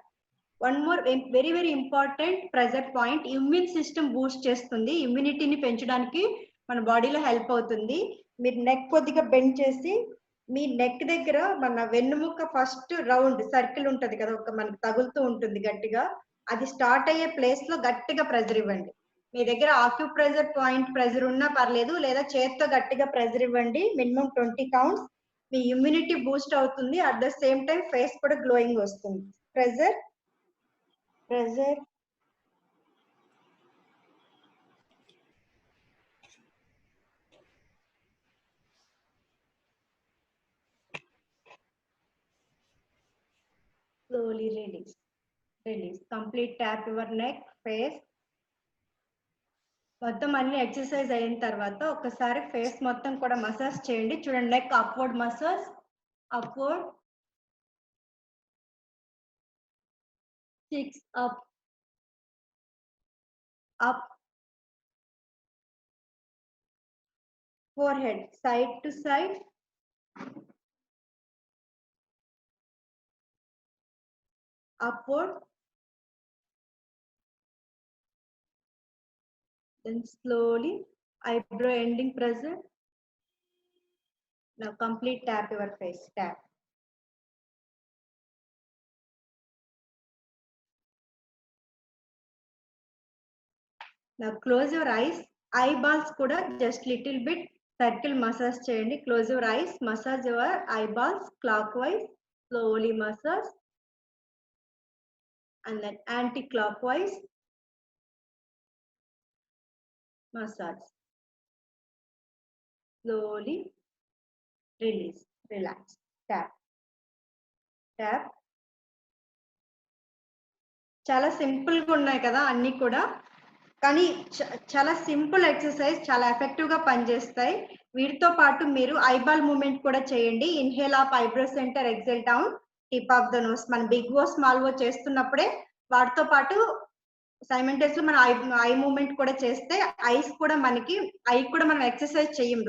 One more very important pressure point, immune system boost చేస్తుంది, ఇమ్యూనిటీని పెంచడానికి మన బాడీలో help అవుతుంది. మీరు neck కొద్దిగా bend చేసి మీ neck దగ్గర మన వెన్నుముక్క ఫస్ట్ రౌండ్ సర్కిల్ ఉంటది కదా, ఒక మనకు తగులుతూ ఉంటుంది గట్టిగా, అది స్టార్ట్ అయ్యే ప్లేస్ లో గట్టిగా ప్రెజర్ ఇవ్వండి. మీ దగ్గర ఆక్యుప్రెజర్ పాయింట్ ప్రెజర్ ఉన్నా పర్లేదు, లేదా చేత్తో గట్టిగా ప్రెజర్ ఇవ్వండి. Minimum 20 counts. మీ ఇమ్యూనిటీ బూస్ట్ అవుతుంది. At the same time face కూడా గ్లోయింగ్ వస్తుంది. Pressure slowly release. Complete tap your neck, face. మొత్తం అన్ని ఎక్సర్సైజ్ అయిన తర్వాత ఒకసారి ఫేస్ మొత్తం కూడా మసాజ్ చేయండి. చూడండి, neck upward massage, upward, cheeks up, forehead side to side, upward, then slowly eyebrow ending pressure. Now complete tap your face, tap. Now close your eyes. Eyeballs kuda just little bit circle massage cheyandi. Close your eyes, massage your eyeballs clockwise, slowly massage, and then anti-clockwise massage. Slowly release, relax, tap, tap. చాలా simple గా ఉన్నాయి కదా అన్ని కూడా, కానీ చాలా simple exercise, చాలా effective గా పనిచేస్తాయి. వీటితో పాటు మీరు ఐబాల్ మూమెంట్ కూడా చేయండి. Inhale up, eyebrow centre, exhale down, tip of the nose. మన బిగ్ ఓ స్మాల్ ఓ చేస్తున్నప్పుడే వాటితో పాటు సైమెంటస్ లో మన ఐ మూమెంట్ కూడా చేస్తే ఐస్ కూడా మనకి కూడా మనం ఎక్సర్సైజ్ చెయ్యం.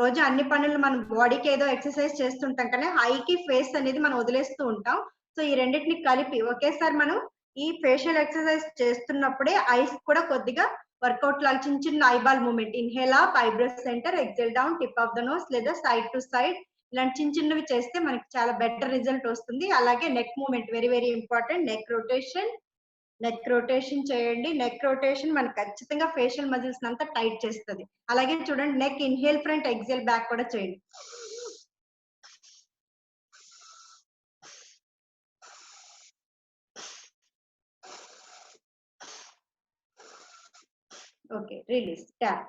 రోజు అన్ని పనులు మన బాడీకి ఏదో ఎక్సర్సైజ్ చేస్తుంటాం, కానీ ఐకి ఫేస్ అనేది మనం వదిలేస్తూ ఉంటాం. సో ఈ రెండింటిని కలిపి ఒకేసారి మనం ఈ ఫేషియల్ ఎక్సర్సైజ్ చేస్తున్నప్పుడే ఐస్ కూడా కొద్దిగా వర్కౌట్ లాగా చిన్న చిన్న eyeball movement, inhale up, eyebrow centre, exhale down, tip of the nose, లేదా సైడ్ టు సైడ్ ఇలాంటి చిన్న చిన్నవి చేస్తే మనకి చాలా బెటర్ రిజల్ట్ వస్తుంది. అలాగే neck movement very very important. Neck rotation చేయండి. నెక్ రొటేషన్ మనకు ఖచ్చితంగా ఫేషియల్ మజిల్స్ అంతా టైట్ చేస్తుంది. అలాగే చూడండి, neck inhale front, exhale back కూడా చేయండి. Okay, release, tap.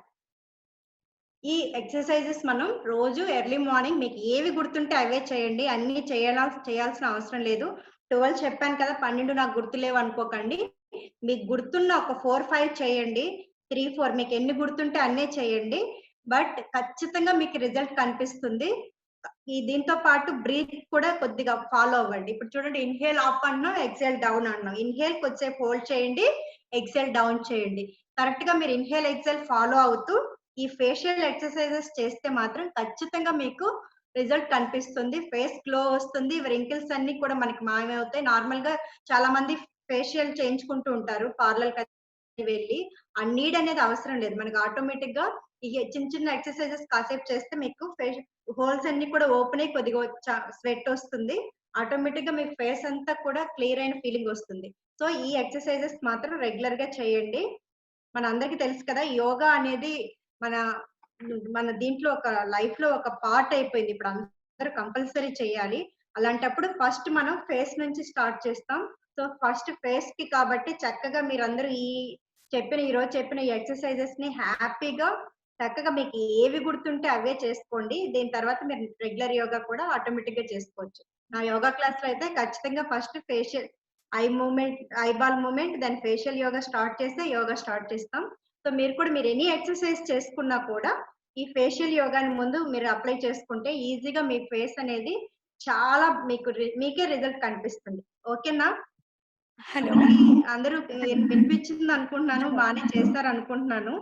ఈ ఎక్సర్సైజెస్ మనం రోజు ఎర్లీ మార్నింగ్ మీకు ఏవి గుర్తుంటే అవే చేయండి. అన్ని చేయాల్సిన అవసరం లేదు. 12 చెప్పాను కదా, 12 నాకు గుర్తులేవు అనుకోకండి. మీకు గుర్తున్న ఒక 4-5 చేయండి. 3-4 మీకు ఎన్ని గుర్తుంటే అన్నే చేయండి. బట్ ఖచ్చితంగా మీకు రిజల్ట్ కనిపిస్తుంది. దీంతో పాటు బ్రీత్ కూడా కొద్దిగా ఫాలో అవ్వండి. ఇప్పుడు చూడండి, ఇన్హేల్ అప్ అన్నాం, ఎక్సెల్ డౌన్ అన్నాం. ఇన్హేల్ కొద్దిసేపు హోల్డ్ చేయండి, ఎక్సెల్ డౌన్ చేయండి. కరెక్ట్ గా మీరు ఇన్హేల్ ఎక్సెల్ ఫాలో అవుతూ ఈ ఫేషియల్ ఎక్సర్సైజెస్ చేస్తే మాత్రం ఖచ్చితంగా మీకు రిజల్ట్ కనిపిస్తుంది. ఫేస్ గ్లో వస్తుంది, వ్రింకిల్స్ అన్ని కూడా మనకి మాయమవుతాయి. నార్మల్ గా చాలా మంది ఫేషియల్ చేయించుకుంటూ ఉంటారు పార్లర్ కి వెళ్ళి. ఆ నీడ్ అనేది అవసరం లేదు. మనకి ఆటోమేటిక్ గా ఈ చిన్న చిన్న ఎక్సర్సైజెస్ కాసేపు చేస్తే మీకు ఫేస్ హోల్స్ అన్ని కూడా ఓపెన్ అయ్యి కొద్దిగా స్వెట్ వస్తుంది. ఆటోమేటిక్ గా మీకు ఫేస్ అంతా కూడా క్లియర్ అయిన ఫీలింగ్ వస్తుంది. సో ఈ ఎక్సర్సైజెస్ మాత్రం రెగ్యులర్ గా చేయండి. మన అందరికి తెలుసు కదా, యోగా అనేది మన దీంట్లో ఒక లైఫ్ లో ఒక పార్ట్ అయిపోయింది. ఇప్పుడు అందరూ కంపల్సరీ చేయాలి. అలాంటప్పుడు ఫస్ట్ మనం ఫేస్ నుంచి స్టార్ట్ చేస్తాం. సో ఫస్ట్ ఫేస్ కి కాబట్టి చక్కగా మీరందరూ ఈరోజు చెప్పిన ఈ ఎక్సర్సైజెస్ ని హ్యాపీగా చక్కగా మీకు ఏవి గుర్తుంటే అవే చేసుకోండి. దీని తర్వాత మీరు రెగ్యులర్ యోగా కూడా ఆటోమేటిక్ గా చేసుకోవచ్చు. నా యోగా క్లాస్ లో అయితే ఖచ్చితంగా first facial eyeball movement, then facial yoga start చేస్తాం. సో మీరు ఎనీ ఎక్సర్సైజ్ చేసుకున్నా కూడా ఈ ఫేషియల్ యోగాని ముందు మీరు అప్లై చేసుకుంటే ఈజీగా మీ ఫేస్ అనేది చాలా మీకే రిజల్ట్ కనిపిస్తుంది. ఓకేనా? హలో, అందరూ వినిపించింది అనుకుంటున్నాను, బాగానే చేస్తారు అనుకుంటున్నాను.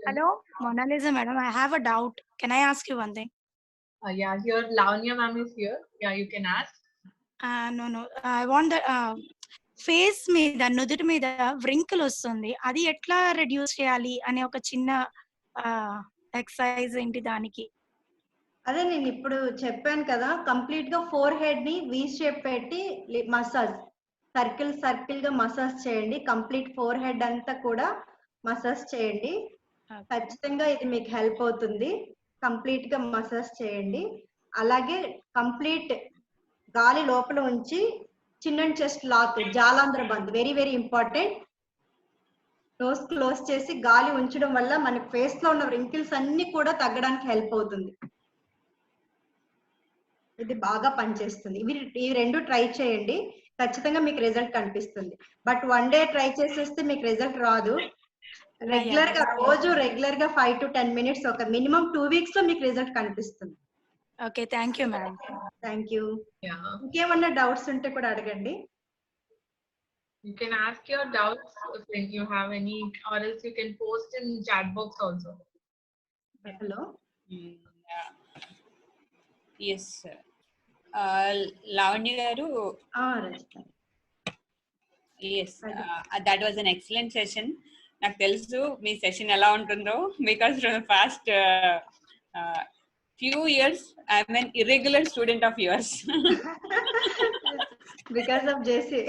Hello, Mona Lisa madam, I have a doubt. Can I ask you one thing? Yeah, here Lavanya ma'am is here. Yeah, you can ask. No, I want the face మీద, నుదుటి మీద వ్రింకిల్ వస్తుంది, అది ఎట్లా రెడ్యూస్ చేయాలి అనే ఒక చిన్న ఎక్సర్సైజ్ ఏంటి దానికి? అదే నేను ఇప్పుడు చెప్పాను కదా, కంప్లీట్ గా ఫోర్ హెడ్ ని వి షేప్ పెట్టి మసాజ్, సర్కిల్ గా మసాజ్ చేయండి. కంప్లీట్ ఫోర్ హెడ్ అంతా కూడా మసాజ్ చేయండి. ఖచ్చితంగా ఇది మీకు హెల్ప్ అవుతుంది. కంప్లీట్ గా మసాజ్ చేయండి. అలాగే కంప్లీట్ గాలి లోపల ఉంచి చిన్న చెస్ట్ లాక్, జాలాంధ్ర బంద్ very very important. Nose close చేసి గాలి ఉంచడం వల్ల మన ఫేస్ లో ఉన్న రింకిల్స్ అన్ని కూడా తగ్గడానికి హెల్ప్ అవుతుంది. ఇది బాగా పనిచేస్తుంది. ఇవి రెండు ట్రై చేయండి, ఖచ్చితంగా మీకు రిజల్ట్ కనిపిస్తుంది. బట్ వన్ డే ట్రై చేసేస్తే మీకు రిజల్ట్ రాదు. రోజు రెగ్యులర్ గా 5 to 10 minutes, ఒక మినిమం 2 weeks లో మీకు రిజల్ట్ కనిపిస్తుంది. Okay, thank you madam. Thank you. ఇంకేమన్నా డౌట్స్ ఉంటే కూడా అడగండి. You can ask your doubts if you have any, or else you can post in chat box also. Hello. Yes, Lavanya garu. Yes, that was an excellent session. నాకు తెలుసు మీ session ఎలా ఉంటుందో, because from the past few years I'm an irregular student of yours. Because of JC.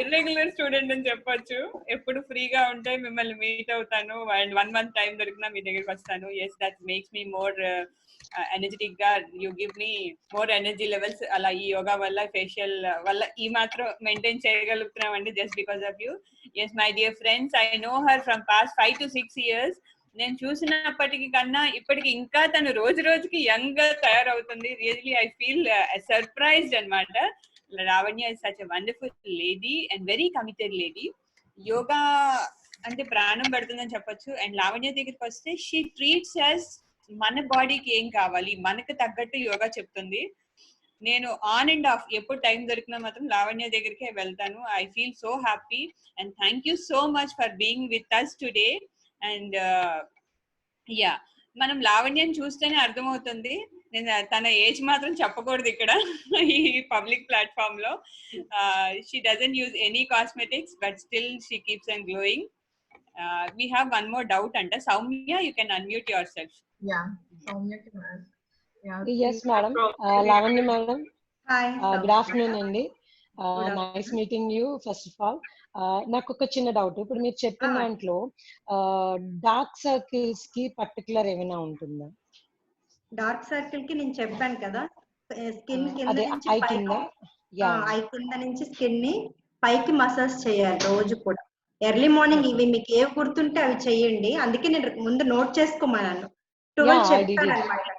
Irregular student అని చెప్పొచ్చు. ఎప్పుడు ఫ్రీగా ఉంటే మిమ్మల్ని మీట్ అవుతాను అండ్ 1 month టైం దొరికినా మీ దగ్గరికి వస్తాను. Yes, that makes me more energetic గా. You give me more energy levels. అలా ఈ యోగా వల్ల, ఫేషియల్ వల్ల ఈ మాత్రం మెయింటైన్ చేయగలుగుతున్నామండి just because of you. Yes my dear friends, I know her from past 5 to 6 years. నేను చూసినప్పటికి కన్నా ఇప్పటికి ఇంకా తను రోజు రోజుకి యంగ్ గా తయారవుతుంది. రియల్లీ ఐ ఫీల్ సర్ప్రైజ్డ్ అన్నమాట. Lavanya is such a wonderful lady and very committed lady. Yoga అంటే ప్రాణం పడుతుందని చెప్పొచ్చు. అండ్ లావణ్య దగ్గరికి వస్తే షీ ట్రీట్స్ అస్ మన బాడీకి ఏం కావాలి, మనకు తగ్గట్టు యోగా చెప్తుంది. నేను ఆన్ అండ్ ఆఫ్ ఎప్పుడు టైం దొరికినా మాత్రం లావణ్య దగ్గరికి వెళ్తాను. I feel so happy and thank you so much for being with us today. And yeah, మనం లావణ్యని చూస్తేనే అర్థమవుతుంది. నేను తన ఏజ్ మాత్రం చెప్పకూడదు ఇక్కడ ఈ పబ్లిక్ ప్లాట్ఫామ్ లో. She doesn't use any cosmetics but still she keeps on glowing. We have one more doubt anta. Soumya, you can unmute yourself. Yeah, Soumya can ask. Yeah. Yes, madam. Lavanya madam. Hi. Good afternoon అండి. Nice meeting you first of all. నాకు ఒక చిన్న doubt. ఇప్పుడు మీరు చెప్పిన దాంట్లో dark circles కి particular ఏమైనా ఉంటుందా? డార్క్ సర్కిల్ కి నేను చెప్పాను కదా, స్కిన్ కింద అదే నుంచి ఐ కింద. ఐ కింద నుంచి స్కిన్ ని పైకి మసాజ్ చేయాలి రోజు కూడా. ఎర్లీ మార్నింగ్ ఇవి మీకు ఏవి గుర్తుంటే అవి చెయ్యండి. అందుకే నేను ముందు నోట్ చేసుకోమన్నాను. 12 చెప్పాను అనమాట.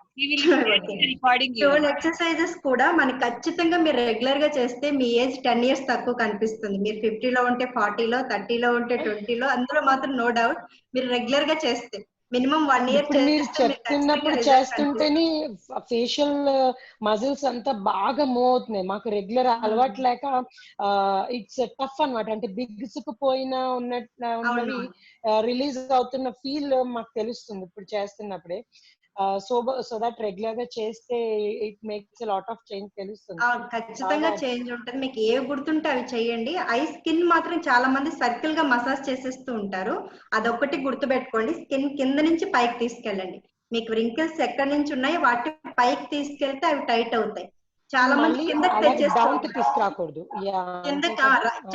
12 ఎక్సర్సైజెస్ కూడా మనకి ఖచ్చితంగా మీరు రెగ్యులర్ గా చేస్తే మీ ఏజ్ 10 years తక్కువ కనిపిస్తుంది. మీరు 50 లో ఉంటే 40 లో, 30 లో ఉంటే 20 లో, అందులో మాత్రం నో డౌట్ మీరు రెగ్యులర్ గా చేస్తే మినిమం 1 year మీరు చెప్తున్నప్పుడు చేస్తుంటేనే ఫేషియల్ మజిల్స్ అంతా బాగా మూవ్ అవుతున్నాయి. మాకు రెగ్యులర్ అలవాటు లేక ఇట్స్ టఫ్ అన్నమాట. అంటే బిగుసుకుపోయినా ఉన్నవి రిలీజ్ అవుతున్న ఫీల్ మాకు తెలుస్తుంది ఇప్పుడు చేస్తున్నప్పుడే. సో దట్ రెగ్యులర్ గా చేస్తే it makes a lot of change తెలుస్తుంది. ఖచ్చితంగా చేంజ్ ఉంటుంది. మీకు ఏ గుర్తుంటే అవి చేయండి. ఐ స్కిన్ మాత్రం చాలా మంది సర్కిల్ గా మసాజ్ చేసేస్తూ ఉంటారు. అదొక్కటి గుర్తు పెట్టుకోండి. స్కిన్ కింద నుంచి పైకి తీసుకెళ్ళండి. మీకు రింకిల్స్ ఎక్కడి నుంచి ఉన్నాయి వాటి పైకి తీసుకెళ్తే అవి టైట్ అవుతాయి. చాలా మంది కింద తీసుకురాకూడదు. కింద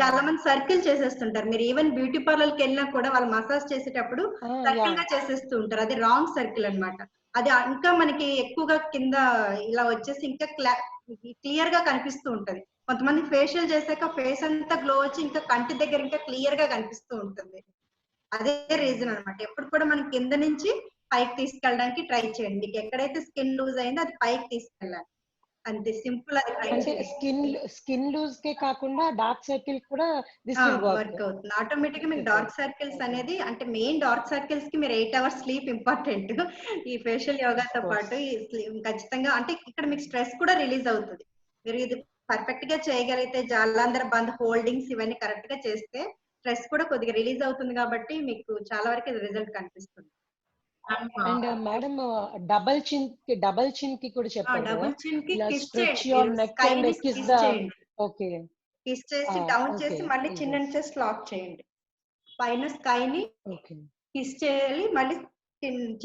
చాలా మంది సర్కిల్ చేసేస్తుంటారు. మీరు ఈవెన్ బ్యూటీ పార్లర్ కి వెళ్ళినా కూడా వాళ్ళు మసాజ్ చేసేటప్పుడు సర్కిల్ గా చేసేస్తూ ఉంటారు. అది రాంగ్ సర్కిల్ అన్నమాట. అది ఇంకా మనకి ఎక్కువగా కింద ఇలా వచ్చేసి ఇంకా క్లియర్ గా కనిపిస్తూ ఉంటది. కొంతమంది ఫేషియల్ చేశాక ఫేస్ అంతా గ్లో వచ్చి ఇంకా కంటి దగ్గర ఇంకా క్లియర్ గా కనిపిస్తూ ఉంటుంది. అదే రీజన్ అన్నమాట. ఎప్పుడు కూడా మనం కింద నుంచి పైకి తీసుకెళ్ళడానికి ట్రై చేయండి. మీకు ఎక్కడైతే స్కిన్ లూజ్ అయిందో అది పైకి తీసుకెళ్ళాలి. అంతే సింపుల్. అది ట్రై చేయండి. స్కిన్ లూజ్ కే కాకుండా డార్క్ సర్కిల్ కూడా వర్క్ అవుతుంది. ఆటోమేటిక్ గా మీకు డార్క్ సర్కిల్స్ అనేది అంటే మెయిన్ డార్క్ సర్కిల్స్ కి మీరు 8 hours స్లీప్ ఇంపార్టెంట్. ఈ ఫేషియల్ యోగాతో పాటు ఈ ఖచ్చితంగా అంటే ఇక్కడ మీకు స్ట్రెస్ కూడా రిలీజ్ అవుతుంది. మీరు ఇది పర్ఫెక్ట్ గా చేయగలిగితే జాలాంధర్ బంద్ హోల్డింగ్స్ ఇవన్నీ కరెక్ట్ గా చేస్తే స్ట్రెస్ కూడా కొద్దిగా రిలీజ్ అవుతుంది. కాబట్టి మీకు చాలా వరకు రిజల్ట్ కనిపిస్తుంది. అండ్ మేడం డబల్ చిన్ కి కూడా చెప్పారు. డబుల్ చిన్ కి కిస్ చేసి డౌన్ చేసి మళ్ళీ చిన్న చెస్ట్ లాక్ చేయండి. పైన స్కై ని కిస్ చేయాలి, మళ్ళీ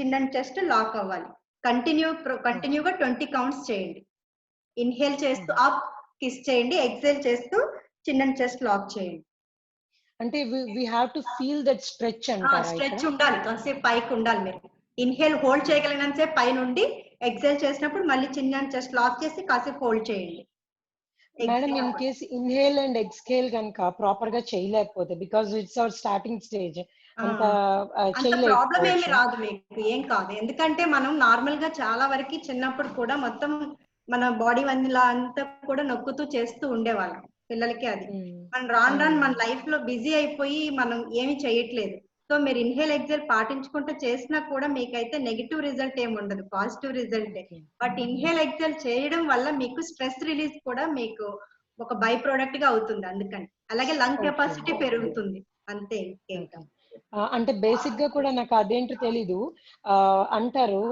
చిన్న చెస్ట్ లాక్ అవ్వాలి. కంటిన్యూగా 20 counts చేయండి. ఇన్హేల్ చేస్తూ అప్ కిస్ చేయండి, ఎక్సేల్ చేస్తూ చిన్న చెస్ట్ లాక్ చేయండి. అంటే we have to feel that stretch అంటారా? స్ట్రెచ్ ఉండాలి, కాసేపు పైకి ఉండాలి. మీరు ఇన్హేల్ హోల్డ్ చేయగలిగినంత సేపు పై నుండి, ఎక్సేల్ చేసినప్పుడు మళ్ళీ చిన్న చెస్ట్ లాక్ చేసి కాసేపు హోల్డ్ చేయండి. Madam in case inhale and exhale కనుక ప్రాపర్ గా చేయలేకపోతే, because it's our starting stage, అంత ప్రాబ్లం ఏమి రాదు, మీకు ఏం కాదు. ఎందుకంటే మనం నార్మల్ గా చాలా వరకు చిన్నప్పుడు కూడా మొత్తం మన బాడీ అంతా కూడా నొక్కుతూ చేస్తూ ఉండేవాళ్ళం పిల్లలకి. అది మనం రాను మన లైఫ్ లో బిజీ అయిపోయి మనం ఏమి చేయట్లేదు. సో మీరు ఇన్హేల్ ఎక్సేల్ పాటించుకుంటూ చేసినా కూడా మీకైతే నెగిటివ్ రిజల్ట్ ఏమి ఉండదు, positive result. But inhale exhale చేయడం వల్ల మీకు స్ట్రెస్ రిలీజ్ కూడా మీకు ఒక బై ప్రోడక్ట్ గా అవుతుంది. అందుకని అలాగే లంగ్ కెపాసిటీ పెరుగుతుంది. అంతే. అంటే బేసిక్ గా కూడా నాకు అదేంటో తెలీదు. అంటారు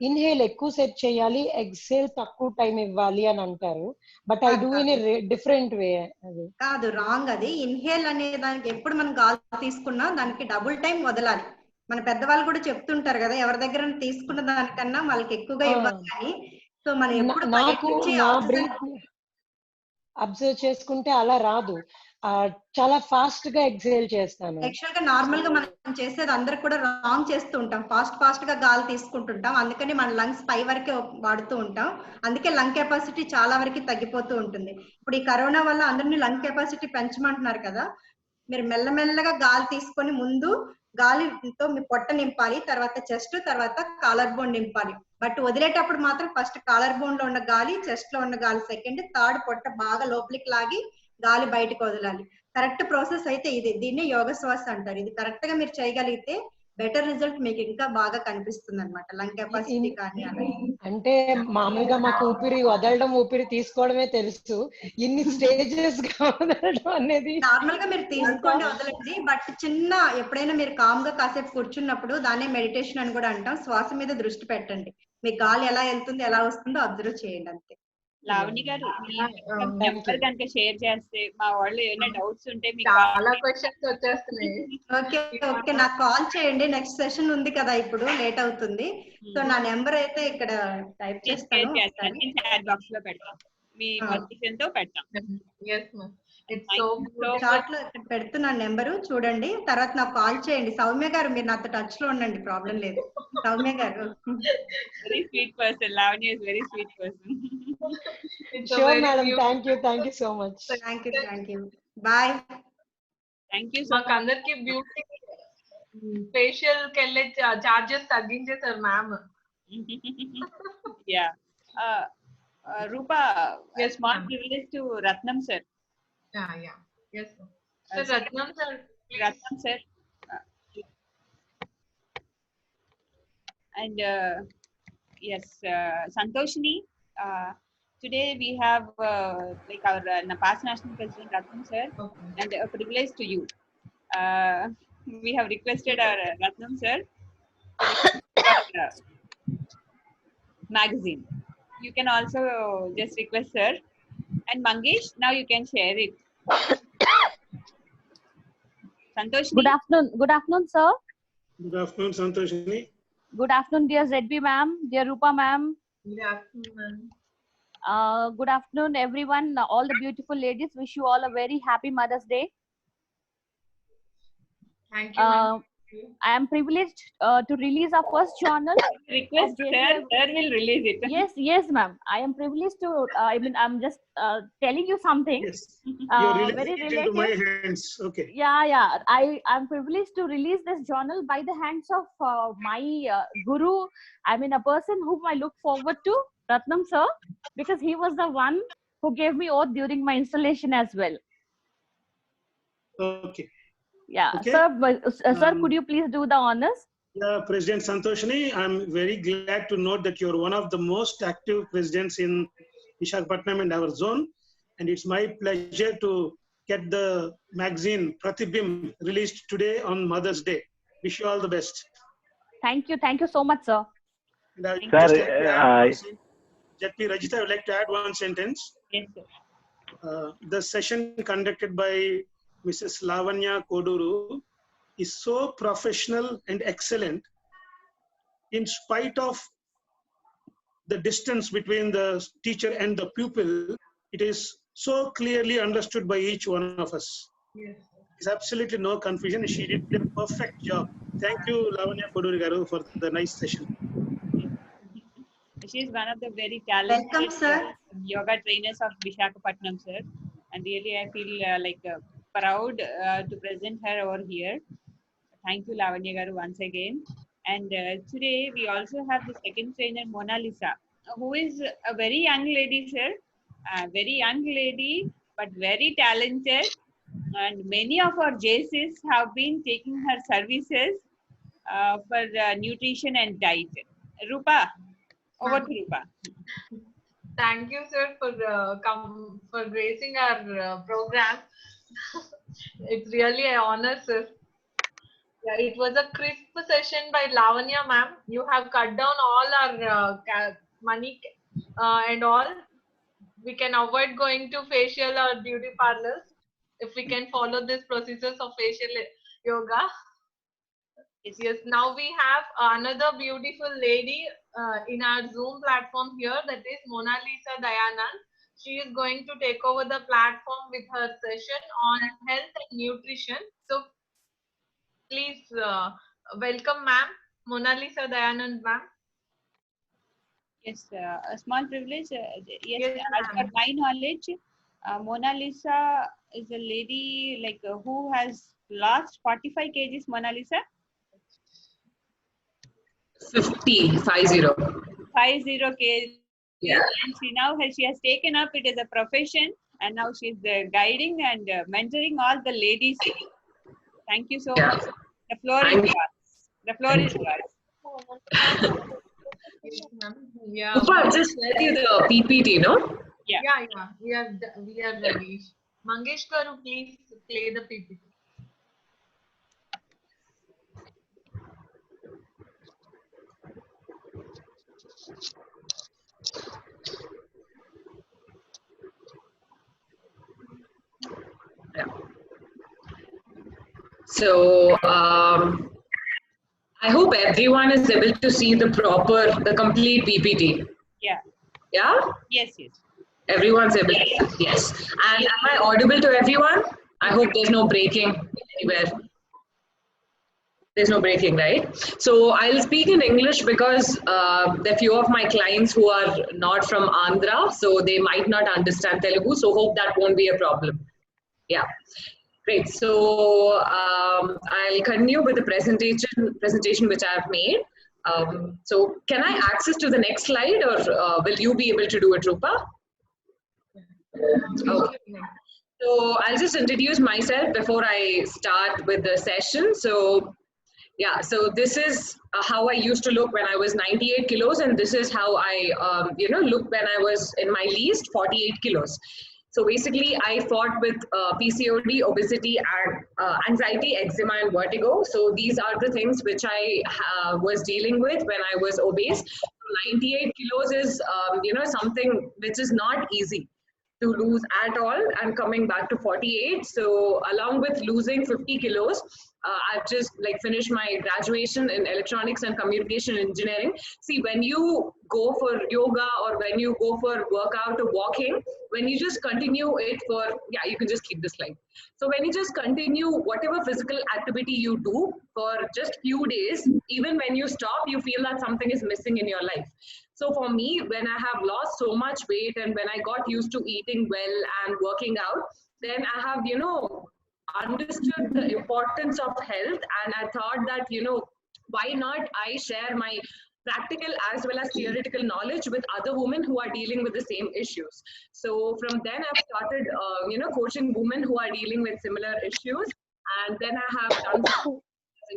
ఇన్హేల్ ఎక్కువ సేపు చేయాలి, ఎక్సేల్ తక్కువ టైం ఇవ్వాలి అని అంటారు. But I do in a different way. అది కాదు, రాంగ్. అది ఇన్హేల్ అనే దానికి ఎప్పుడు మనం గాలి తీసుకున్నా దానికి డబుల్ టైం వదలాలి. మన పెద్దవాళ్ళు కూడా చెప్తుంటారు కదా, ఎవరి దగ్గర తీసుకున్న దానికన్నా వాళ్ళకి ఎక్కువగా ఇవ్వాలి అని. సో మనం ఎప్పుడు అబ్జర్వ్ చేసుకుంటే అలా రాదు. చాలా ఫాస్ట్ గా ఎక్సేల్ చేస్తాను. యాక్చువల్ గా నార్మల్ గా మనం చేసేది అందరికి కూడా రాంగ్ చేస్తూ ఉంటాం. ఫాస్ట్ గా గాలి తీసుకుంటుంటాం. అందుకని మన లంగ్స్ పై వరకే వాడుతూ ఉంటాం. అందుకే లంగ్ కెపాసిటీ చాలా వరకు తగ్గిపోతూ ఉంటుంది. ఇప్పుడు ఈ కరోనా వల్ల అందరినీ లంగ్ కెపాసిటీ పెంచమంటున్నారు కదా. మీరు మెల్లమెల్లగా గాలి తీసుకొని ముందు గాలితో మీ పొట్ట నింపాలి, తర్వాత చెస్ట్, తర్వాత కాలర్ బోన్ నింపాలి. బట్ వదిలేటప్పుడు మాత్రం ఫస్ట్ కాలర్ బోన్ లో ఉన్న గాలి, చెస్ట్ లో ఉన్న గాలి సెకండ్, థర్డ్ పొట్ట బాగా లోపలికి లాగి గాలి బయటకు వదలాలి. కరెక్ట్ ప్రాసెస్ అయితే ఇది. దీన్ని యోగ శ్వాస అంటారు. ఇది కరెక్ట్ గా మీరు చేయగలిగితే బెటర్ రిజల్ట్ మీకు ఇంకా బాగా కనిపిస్తుంది అనమాట. లంగ్ కెపాసిటీ కానీ అలా. అంటే మామూలుగా మాకు ఊపిరి వదలడం, ఊపిరి తీసుకోవడమే తెలుసు. ఇన్ని స్టేజెస్ గా వదలడం అనేది నార్మల్ గా మీరు తీసుకోండి, వదలండి. బట్ చిన్న ఎప్పుడైనా మీరు కామ్ గా కాసేపు కూర్చున్నప్పుడు దాన్నే మెడిటేషన్ అని కూడా అంటాం. శ్వాస మీద దృష్టి పెట్టండి. మీ గాలి ఎలా వెళ్తుంది, ఎలా వస్తుందో అబ్జర్వ్ చేయండి అంతే. లావణ్య గారు మీ నెంబర్ కనుక షేర్ చేస్తే మా వాళ్ళు ఏమైనా డౌట్స్ ఉంటే మీకు చాలా క్వశ్చన్స్ వచ్చేస్తున్నాయి. ఓకే ఓకే, నాకు కాల్ చేయండి. నెక్స్ట్ సెషన్ ఉంది కదా, ఇప్పుడు లేట్ అవుతుంది. సో నా నెంబర్ అయితే ఇక్కడ టైప్ చేస్తాను. చాట్ బాక్స్ లో పెడతాం, మీ పర్మిషన్ తో పెడతాం. చాట్ లో పెడుతున్నాను నెంబరు, చూడండి. తర్వాత నాకు కాల్ చేయండి. సౌమ్య గారు మీరు నాతో టచ్ లో ఉండండి, ప్రాబ్లం లేదు. సౌమ్య గారు very sweet person. Lavanya is very sweet person. Sure madam, thank you so much. Thank you. Bye. Thank you. మాకు అందరికి బ్యూటీ ఫేషియల్ కి వెళ్ళే చార్జెస్ తగ్గించేసారు ma'am. Yeah Rupa, small privilege to Ratnam sir. Yes sir. Ratnam sir. Ratnam sir. And yes, Santoshini, today we have like our past national president Ratnam sir, and a privilege to you. We have requested our Ratnam sir for magazine. You can also just request sir. And Mangesh, now you can share it. Santoshini. Good afternoon, sir. Good afternoon, Santoshini. Good afternoon, dear ZB ma'am, dear Rupa ma'am. Good afternoon. Good afternoon, everyone. All the beautiful ladies. Wish you all a very happy Mother's Day. Thank you. I am privileged to release our first journal. Request sir will release it. Yes, ma'am. I am privileged to. I'm just telling you something. Yes. You're very releasing it into my hands. Okay. Yeah. I'm privileged to release this journal by the hands of my guru. A person whom I look forward to, Ratnam sir, because he was the one who gave me oath during my installation as well. Okay. Yeah, okay. Sir, could you please do the honors? Yeah, President Santoshini, I'm very glad to note that you're one of the most active presidents in Visakhapatnam and our zone. And it's my pleasure to get the magazine Pratibim released today on Mother's Day. Wish you all the best. Thank you so much, sir. And I Jetpi Rajita, I would like to add one sentence. Yes, sir. The session conducted by Mrs. Lavanya Koduru is so professional and excellent. In spite of the distance between the teacher and the pupil, it is so clearly understood by each one of us. Yes. There's absolutely no confusion. She did a perfect job. Thank you, Lavanya Koduru garu, for the nice session. She is one of the very talented Welcome, sir. Yoga trainers of Visakhapatnam, sir. And really, I feel proud to present her over here. Thank you, Lavanya garu, once again. And today we also have the second trainer, Mona Lisa, who is a very young lady, sir. Very young lady, but very talented. And many of our JCs have been taking her services for nutrition and diet. Rupa, over to Rupa. Thank you, sir, for gracing our program. It's really an honor, sir. Yeah, it was a crisp session by Lavanya ma'am. You have cut down all our money and all. We can avoid going to facial or beauty parlors if we can follow these procedures of facial yoga. Yes, now we have another beautiful lady in our Zoom platform here, that is Mona Lisa Dayanand. She is going to take over the platform with her session on health and nutrition. So please welcome ma'am, Mona Lisa Dayanand ma'am. Yes, a small privilege. Yes, Yes, as per my knowledge, Mona Lisa is a lady like who has lost 45 kgs. Mona Lisa. 50. 50 kgs. Yeah. And she has taken up it as a profession, and now she's guiding and mentoring all the ladies. Thank you so much. The floor is yours. The floor is yours. Yeah. Upa, I'll just share you the PPT, no? Yeah. We are ready. Mangesh Garu, please play the PPT. Yeah. So I hope everyone is able to see the complete PPT. Yeah. Yeah? Yes, yes. Everyone's able to, yes. And am I audible to everyone? I hope there's no breaking anywhere. There's no breaking, right? So I'll speak in English because there are few of my clients who are not from Andhra, so they might not understand Telugu. So hope that won't be a problem. Yeah. Great. So I'll continue with the presentation which I've made. So can I access to the next slide, or will you be able to do it, Rupa? Okay. So I'll just introduce myself before I start with the session. So yeah, so this is how I used to look when I was 98 kilos, and this is how I looked when I was in my least 48 kilos. So basically, I fought with PCOD, obesity, and anxiety, eczema, and vertigo. So these are the things which I was dealing with when I was obese. So 98 kilos is, something which is not easy to lose at all, and coming back to 48. So along with losing 50 kilos, I've just finished my graduation in electronics and communication engineering. See, when you go for yoga or when you go for workout or walking, when you just continue it for, you can just keep this slide. So when you just continue whatever physical activity you do for just few days, even when you stop, you feel that something is missing in your life. So for me, when I have lost so much weight and when I got used to eating well and working out, then I have, understood the importance of health. And I thought that, why not I share my practical as well as theoretical knowledge with other women who are dealing with the same issues. So from then I've started, coaching women who are dealing with similar issues. And then I have done as a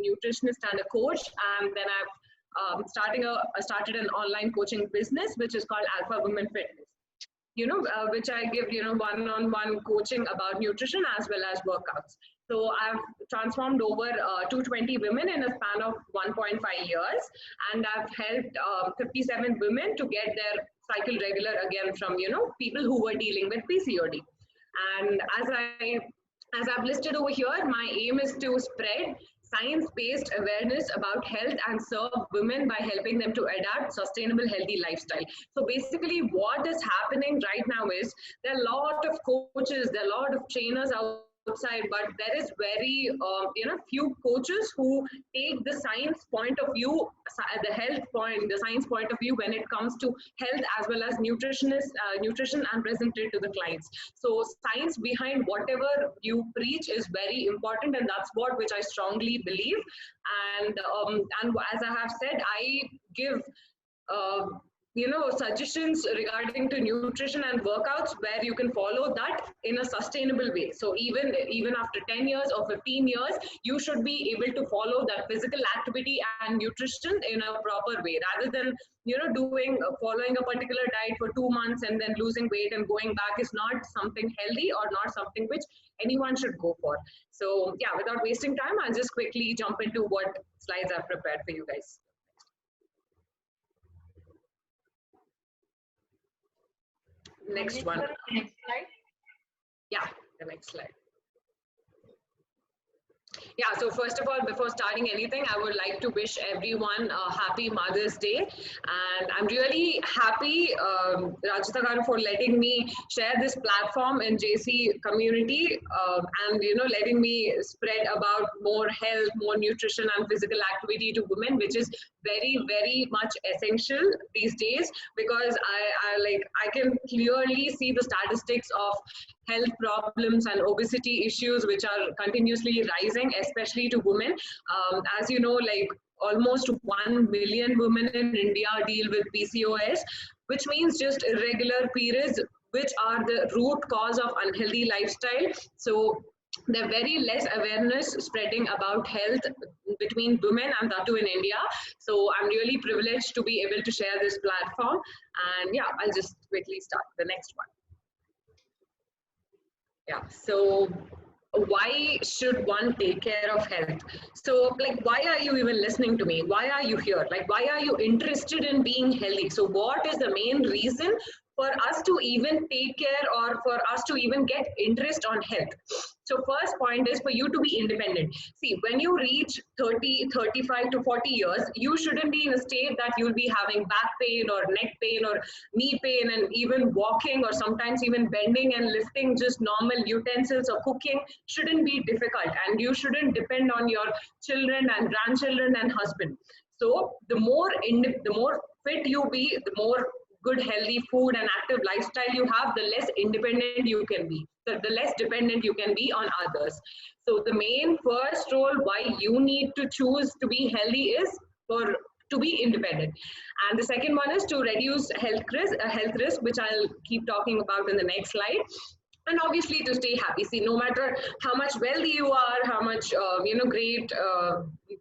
nutritionist and a coach. And then I've started an online coaching business, which is called Alpha Women Fitness, which I give, one-on-one coaching about nutrition as well as workouts. So I've transformed over 220 women in a span of 1.5 years. And I've helped 57 women to get their cycle regular again from, people who were dealing with PCOD. And as I've listed over here, my aim is to spread science-based awareness about health and serve women by helping them to adapt sustainable, healthy lifestyle. So basically what is happening right now is there are a lot of coaches, there are a lot of trainers outside, but there is very, few coaches who take the science point of view, the health point, the science point of view when it comes to health as well as nutrition and present it to the clients. So science behind whatever you preach is very important, and that's which I strongly believe. And as I have said, I give suggestions regarding to nutrition and workouts where you can follow that in a sustainable way. So even after 10 years or 15 years, you should be able to follow that physical activity and nutrition in a proper way, rather than following a particular diet for 2 months and then losing weight and going back is not something healthy or not something which anyone should go for. So yeah, without wasting time, I'll just quickly jump into what slides I've prepared for you guys. Next one. Next slide. Yeah, the next slide. Yeah, so first of all, before starting anything, I would like to wish everyone a happy Mother's Day. And I'm really happy, Rajita Garu, for letting me share this platform in JC community and, letting me spread about more health, more nutrition and physical activity to women, which is very, very much essential these days, because I can clearly see the statistics of health problems and obesity issues which are continuously rising, especially to women. As you know, like almost 1 million women in India deal with PCOS, which means just irregular periods, which are the root cause of unhealthy lifestyle. So there's very less awareness spreading about health between women, and that too in India. So I'm really privileged to be able to share this platform. And yeah, I'll just quickly start the next one. Yeah, so why should one take care of health? So like, why are you even listening to me? Why are you here? Like, why are you interested in being healthy? So what is the main reason for us to even take care, or for us to even get interest on health? So first point is for you to be independent. See, when you reach 30, 35 to 40 years, you shouldn't be in a state that you'll be having back pain or neck pain or knee pain, and even walking or sometimes even bending and lifting just normal utensils or cooking shouldn't be difficult, and you shouldn't depend on your children and grandchildren and husband. So the more fit you be, the more good healthy food and active lifestyle you have, the less independent you can be, the less dependent you can be on others. So the main first role why you need to choose to be healthy is to be independent. And the second one is to reduce health risk, which I'll keep talking about in the next slide. And obviously to stay happy. See, no matter how much wealthy you are, how much great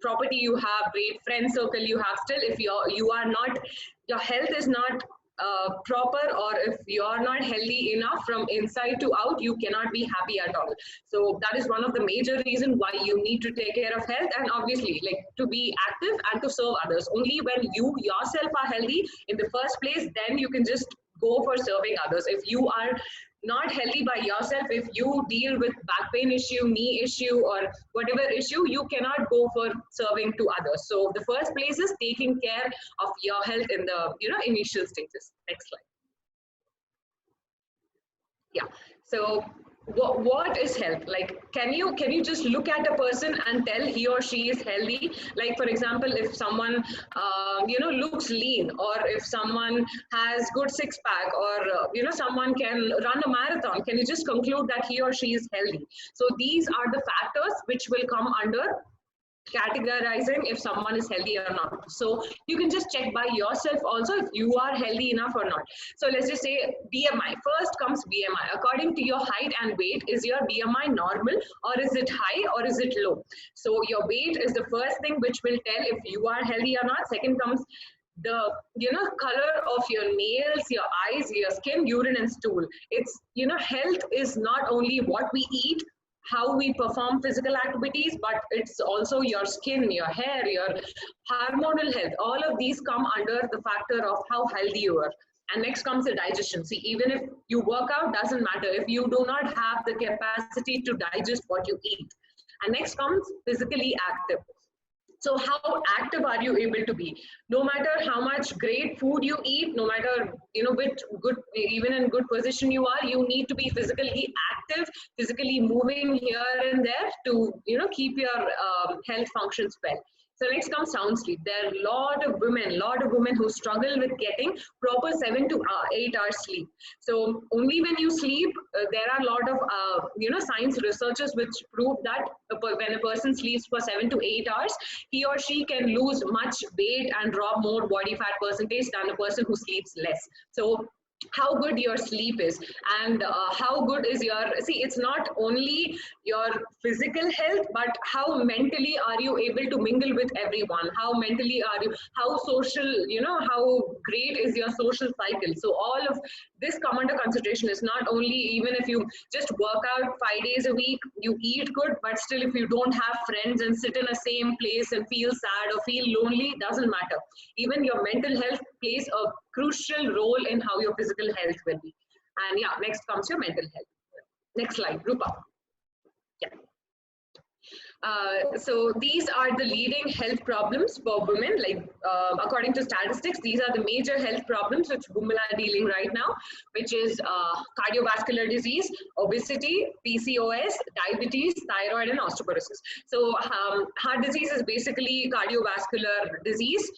property you have, great friend circle you have, still if your health is not proper, or if you're not healthy enough from inside to out, you cannot be happy at all. So that is one of the major reasons why you need to take care of health, and obviously like to be active and to serve others. Only when you yourself are healthy in the first place, then you can just go for serving others. If you are not healthy by yourself, if you deal with back pain issue, knee issue, or whatever issue, you cannot go for serving to others. So the first place is taking care of your health in the initial stages. Next slide. Yeah. So what is health? Like, can you just look at a person and tell he or she is healthy? Like, for example, if someone looks lean, or if someone has good six pack, or someone can run a marathon, can you just conclude that he or she is healthy? So these are the factors which will come under categorizing if someone is healthy or not. So you can just check by yourself also if you are healthy enough or not. So let's just say BMI. First comes BMI. According to your height and weight, is your BMI normal, or is it high, or is it low? So your weight is the first thing which will tell if you are healthy or not. Second comes the color of your nails, your eyes, your skin, urine and stool. It's health is not only what we eat, how we perform physical activities, but it's also your skin, your hair, your hormonal health. All of these come under the factor of how healthy you are. And next comes the digestion. See, even if you work out, doesn't matter if you do not have the capacity to digest what you eat. And next comes physically active. So how active are you able to be? No matter how much great food you eat, no matter which good, even in good position you are, you need to be physically active, physically moving here and there to keep your health functions well. So next comes sound sleep. There are a lot of women who struggle with getting proper 7 to 8 hours sleep. So only when you sleep, there are a lot of science researchers which prove that when a person sleeps for 7 to 8 hours, he or she can lose much weight and drop more body fat percentage than a person who sleeps less. So how good your sleep is, and how good is your, see, it's not only your physical health, but how mentally are you able to mingle with everyone, how mentally are you, how social, how great is your social cycle. So all of this come under consideration. Is not only, even if you just work out 5 days a week, you eat good, but still if you don't have friends and sit in the same place and feel sad or feel lonely, doesn't matter. Even your mental health plays a crucial role in how your physical health will be. And yeah, next comes your mental health. Next slide, Rupa. Yeah. So these are the leading health problems for women. Like according to statistics, these are the major health problems which women are dealing right now, which is cardiovascular disease, obesity, PCOS, diabetes, thyroid, and osteoporosis. So heart disease is basically cardiovascular disease,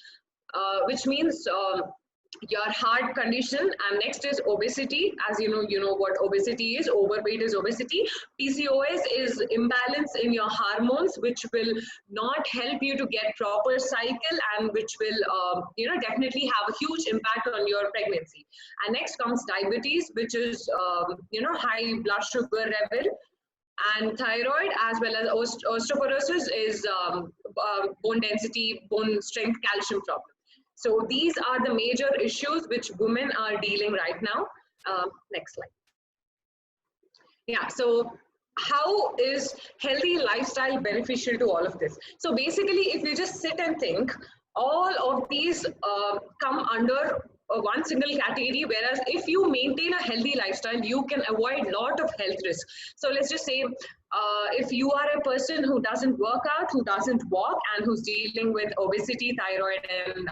which means your heart condition. And next is obesity. As you know what obesity is. Overweight is obesity. PCOS is imbalance in your hormones, which will not help you to get proper cycle, and which will definitely have a huge impact on your pregnancy. And next comes diabetes, which is high blood sugar level. And thyroid, as well as osteoporosis, is bone density, bone strength, calcium problem. So these are the major issues which women are dealing right now. Next slide. Yeah, so how is healthy lifestyle beneficial to all of this? So basically, if you just sit and think, all of these come under one single category, whereas if you maintain a healthy lifestyle, you can avoid a lot of health risks. So let's just say, if you are a person who doesn't work out, who doesn't walk, and who's dealing with obesity, thyroid, and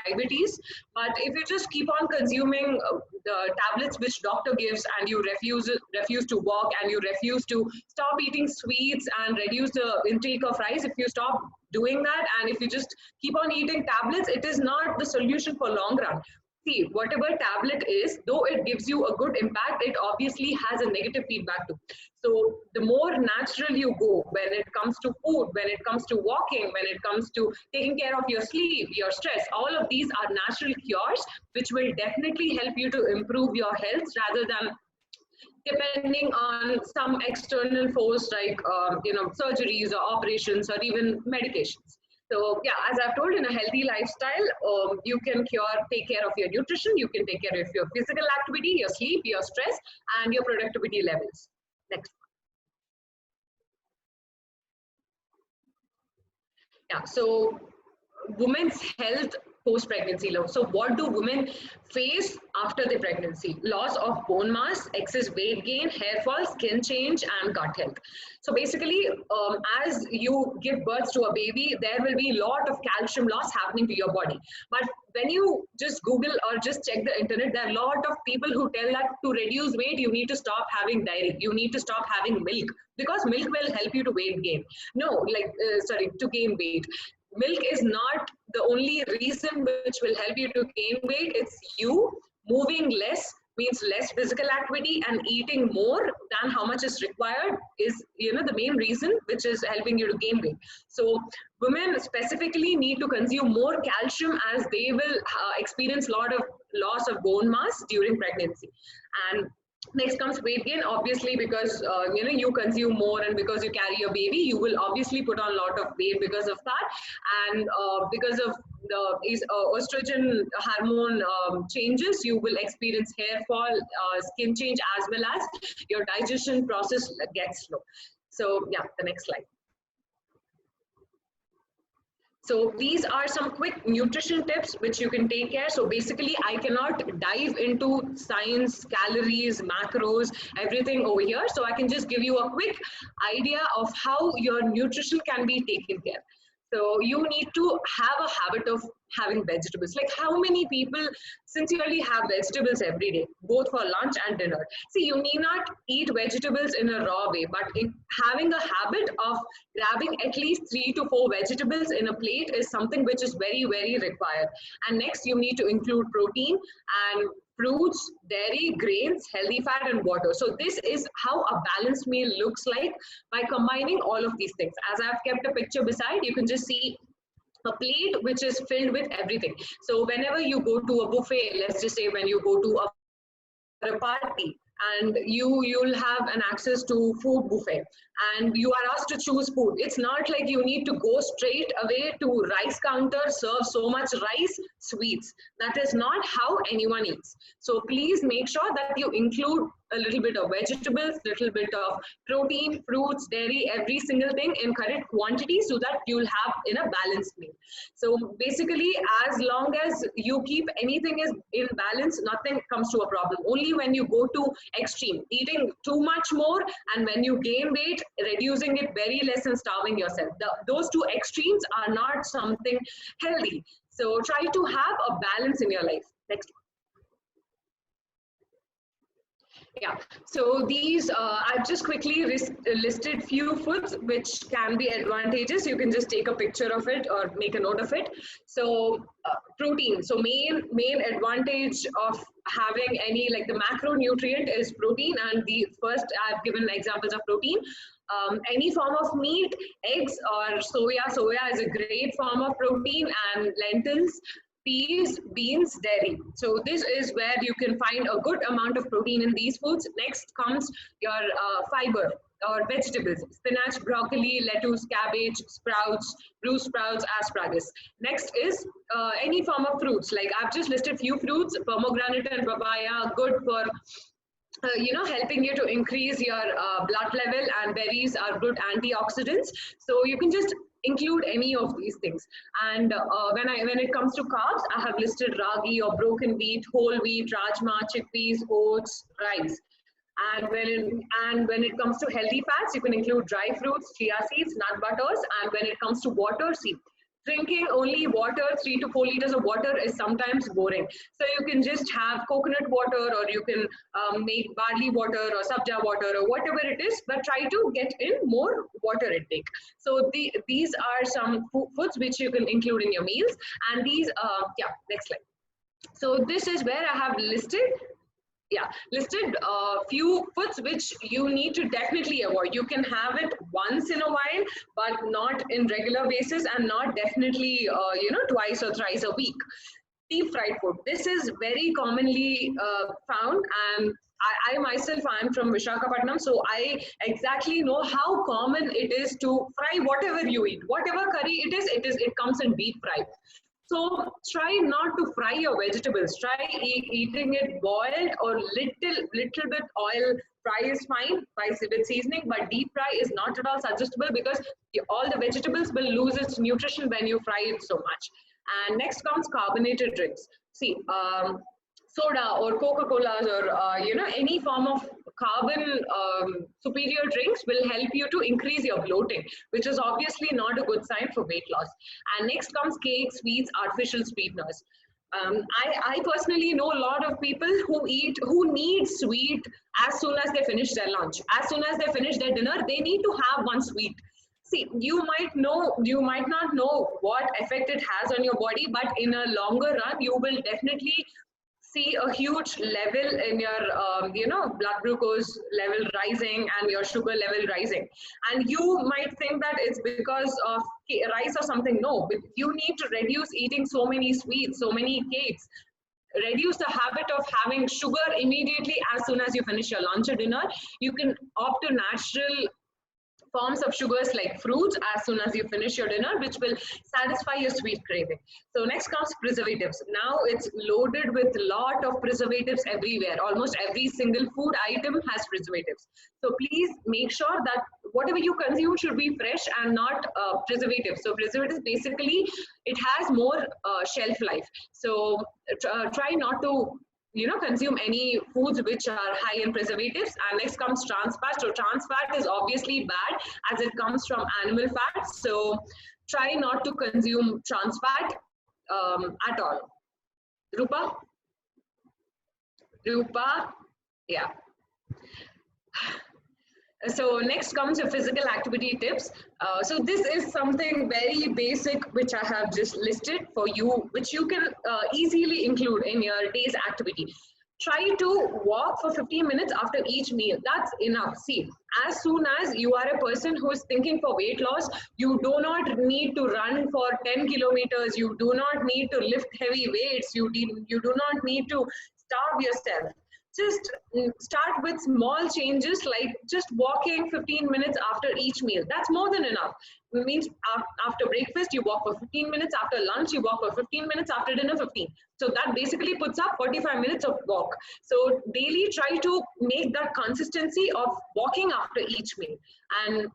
diabetes, but if you just keep on consuming the tablets which doctor gives, and you refuse to walk, and you refuse to stop eating sweets and reduce the intake of rice, if you stop doing that, and if you just keep on eating tablets, it is not the solution for long run. See, whatever tablet is, though it gives you a good impact, it obviously has a negative feedback too. So the more natural you go when it comes to food, when it comes to walking, when it comes to taking care of your sleep, your stress, all of these are natural cures which will definitely help you to improve your health rather than depending on some external force like surgeries or operations or even medications. So yeah, as I've told, in a healthy lifestyle, you can take care of your nutrition, you can take care of your physical activity, your sleep, your stress, and your productivity levels. Next. Yeah, so women's health post-pregnancy. So what do women face after the pregnancy? Loss of bone mass, excess weight gain, hair fall, skin change, and gut health. So basically, as you give birth to a baby, there will be a lot of calcium loss happening to your body. But when you just Google or just check the internet, there are a lot of people who tell that to reduce weight, you need to stop having dairy, you need to stop having milk, because milk will help you to weight gain. No, to gain weight. Milk is not the only reason which will help you to gain weight. It's you moving less, means less physical activity, and eating more than how much is required is the main reason which is helping you to gain weight. So women specifically need to consume more calcium, as they will experience a lot of loss of bone mass during pregnancy. And next comes weight gain, obviously, because you consume more, and because you carry a baby, you will obviously put on a lot of weight because of that. And because of the estrogen hormone changes, you will experience hair fall, skin change, as well as your digestion process gets slow. So yeah, the next slide. So these are some quick nutrition tips which you can take care. So basically, I cannot dive into science, calories, macros, everything over here. So I can just give you a quick idea of how your nutrition can be taken care. So you need to have a habit of having vegetables. Like, how many people sincerely have vegetables every day, both for lunch and dinner? See, you need not eat vegetables in a raw way, but having a habit of grabbing at least 3 to 4 vegetables in a plate is something which is very, very required. And next, you need to include protein and fruits, dairy, grains, healthy fat, and water. So this is how a balanced meal looks like by combining all of these things. As I've kept a picture beside, you can just see a plate which is filled with everything. So whenever you go to a buffet, let's just say when you go to a party, and you'll have an access to food buffet, and you are asked to choose food. It's not like you need to go straight away to rice counter, serve so much rice, sweets. That is not how anyone eats. So please make sure that you include a little bit of vegetables, little bit of protein, fruits, dairy, every single thing in correct quantity, so that you'll have in a balanced meal. So basically, as long as you keep anything in balance, nothing comes to a problem. Only when you go to extreme, eating too much more, and when you gain weight, reducing it very less and starving yourself. Those two extremes are not something healthy. So try to have a balance in your life. Next. Yeah, so these, I've just quickly listed few foods which can be advantageous. You can just take a picture of it or make a note of it. So protein, so main advantage of having any, like the macronutrient is protein, and the first I've given examples of protein. Any form of meat, eggs or soya is a great form of protein, and lentils, peas, beans, dairy. So this is where you can find a good amount of protein in these foods. Next comes your fiber or vegetables: spinach, broccoli, lettuce, cabbage, sprouts, Brussels sprouts, asparagus. Next is any form of fruits. Like I've just listed few fruits: pomegranate and papaya, good for helping you to increase your blood level, and berries are good antioxidants. So you can just include any of these things. And when it comes to carbs, I have listed ragi or broken wheat, whole wheat, rajma, chickpeas, oats, rice. And when it comes to healthy fats, you can include dry fruits, chia seeds, nut butters. And when it comes to water, see, drinking only water, 3 to 4 liters of water, is sometimes boring. So you can just have coconut water, or you can make barley water or sabja water or whatever it is, but try to get in more water intake. So these are some foods which you can include in your meals. And these, next slide. So this is where I have listed few foods which you need to definitely avoid. You can have it once in a while, but not in regular basis, and not definitely twice or thrice a week. Deep fried food, this is very commonly found, and I myself, I'm from Visakhapatnam, so I exactly know how common it is to fry whatever you eat. Whatever curry it comes in deep fry. So try not to fry your vegetables. Try eating it boiled, or little bit oil fry is fine with seasoning, but deep fry is not at all suggestible, because all the vegetables will lose its nutrition when you fry it so much. And next comes carbonated drinks. See, soda or Coca-Colas or any form of carbon superior drinks will help you to increase your bloating, which is obviously not a good sign for weight loss. And next comes cakes, sweets, artificial sweeteners. I personally know a lot of people who need sweet as soon as they finish their lunch. As soon as they finish their dinner, they need to have one sweet. See, you might not know what effect it has on your body, but in a longer run, you will definitely see a huge level in your blood glucose level rising and your sugar level rising. And you might think that it's because of rice or something. No, but you need to reduce eating so many sweets, so many cakes. Reduce the habit of having sugar immediately as soon as you finish your lunch or dinner. You can opt to natural forms of sugars like fruits as soon as you finish your dinner, which will satisfy your sweet craving. So next comes preservatives. Now it's loaded with a lot of preservatives everywhere. Almost every single food item has preservatives. So please make sure that whatever you consume should be fresh and not preservatives. So preservatives, basically, it has more shelf life. So try not to consume any foods which are high in preservatives. And next comes trans fat. So trans fat is obviously bad as it comes from animal fat. So try not to consume trans fat at all. Rupa? Yeah. So next comes your physical activity tips. So this is something very basic which I have just listed for you, which you can easily include in your day's activity. Try to walk for 15 minutes after each meal. That's enough. See, as soon as you are a person who is thinking for weight loss, you do not need to run for 10 kilometers. You do not need to lift heavy weights. You do not need to starve yourself. Just start with small changes, like just walking 15 minutes after each meal. That's more than enough. It means after breakfast, you walk for 15 minutes. After lunch, you walk for 15 minutes. After dinner, 15. So that basically puts up 45 minutes of walk. So daily try to make that consistency of walking after each meal. And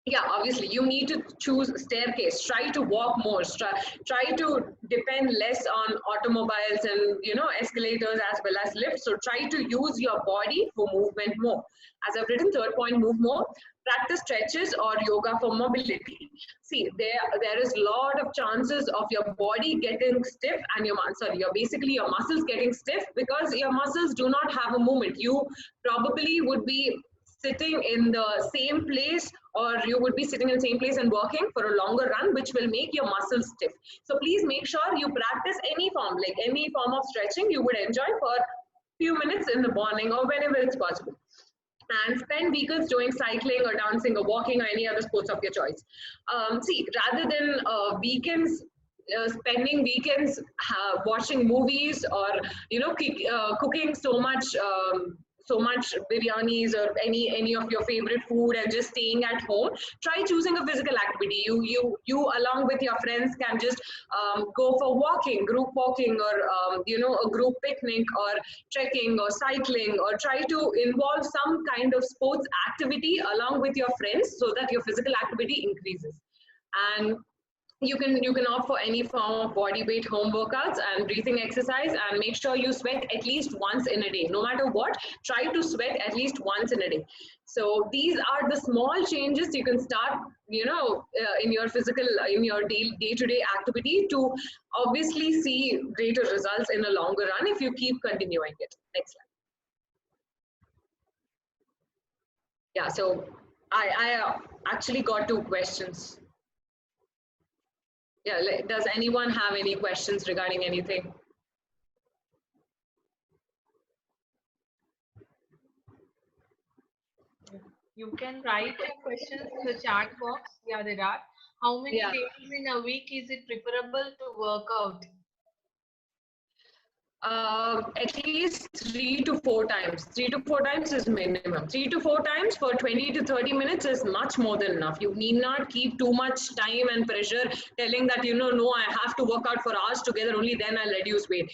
yeah, obviously you need to choose staircase. Try to walk more. Try to depend less on automobiles and escalators as well as lifts. So try to use your body for movement more. As I've written, third point, move more. Practice stretches or yoga for mobility. See, there is a lot of chances of your body getting stiff and your muscles getting stiff because your muscles do not have a movement. You probably would be sitting in the same place, or you would be sitting in the same place and working for a longer run, which will make your muscles stiff. So please make sure you practice any form of stretching you would enjoy for a few minutes in the morning or whenever it's possible. And spend weekends doing cycling or dancing or walking or any other sports of your choice. See, rather than spending weekends watching movies or cooking so much biryanis or any of your favorite food and just staying at home, try choosing a physical activity. You along with your friends can just go for walking, group walking, or a group picnic, or trekking or cycling, or try to involve some kind of sports activity along with your friends so that your physical activity increases. And you can opt for any form of body weight home workouts and breathing exercise, and make sure you sweat at least once in a day. No matter what, try to sweat at least once in a day. So these are the small changes you can start, in your day-to-day activity to obviously see greater results in a longer run if you keep continuing it. Next slide. Yeah, so I actually got 2 questions. Yeah, does anyone have any questions regarding anything? You can write your questions in the chat box. Yeah, there are. How many days in a week is it preferable to work out? At least 3 to 4 times. 3 to 4 times is minimum. 3 to 4 times for 20 to 30 minutes is much more than enough. You need not keep too much time and pressure telling that, no, I have to work out for hours together, only then I'll reduce weight.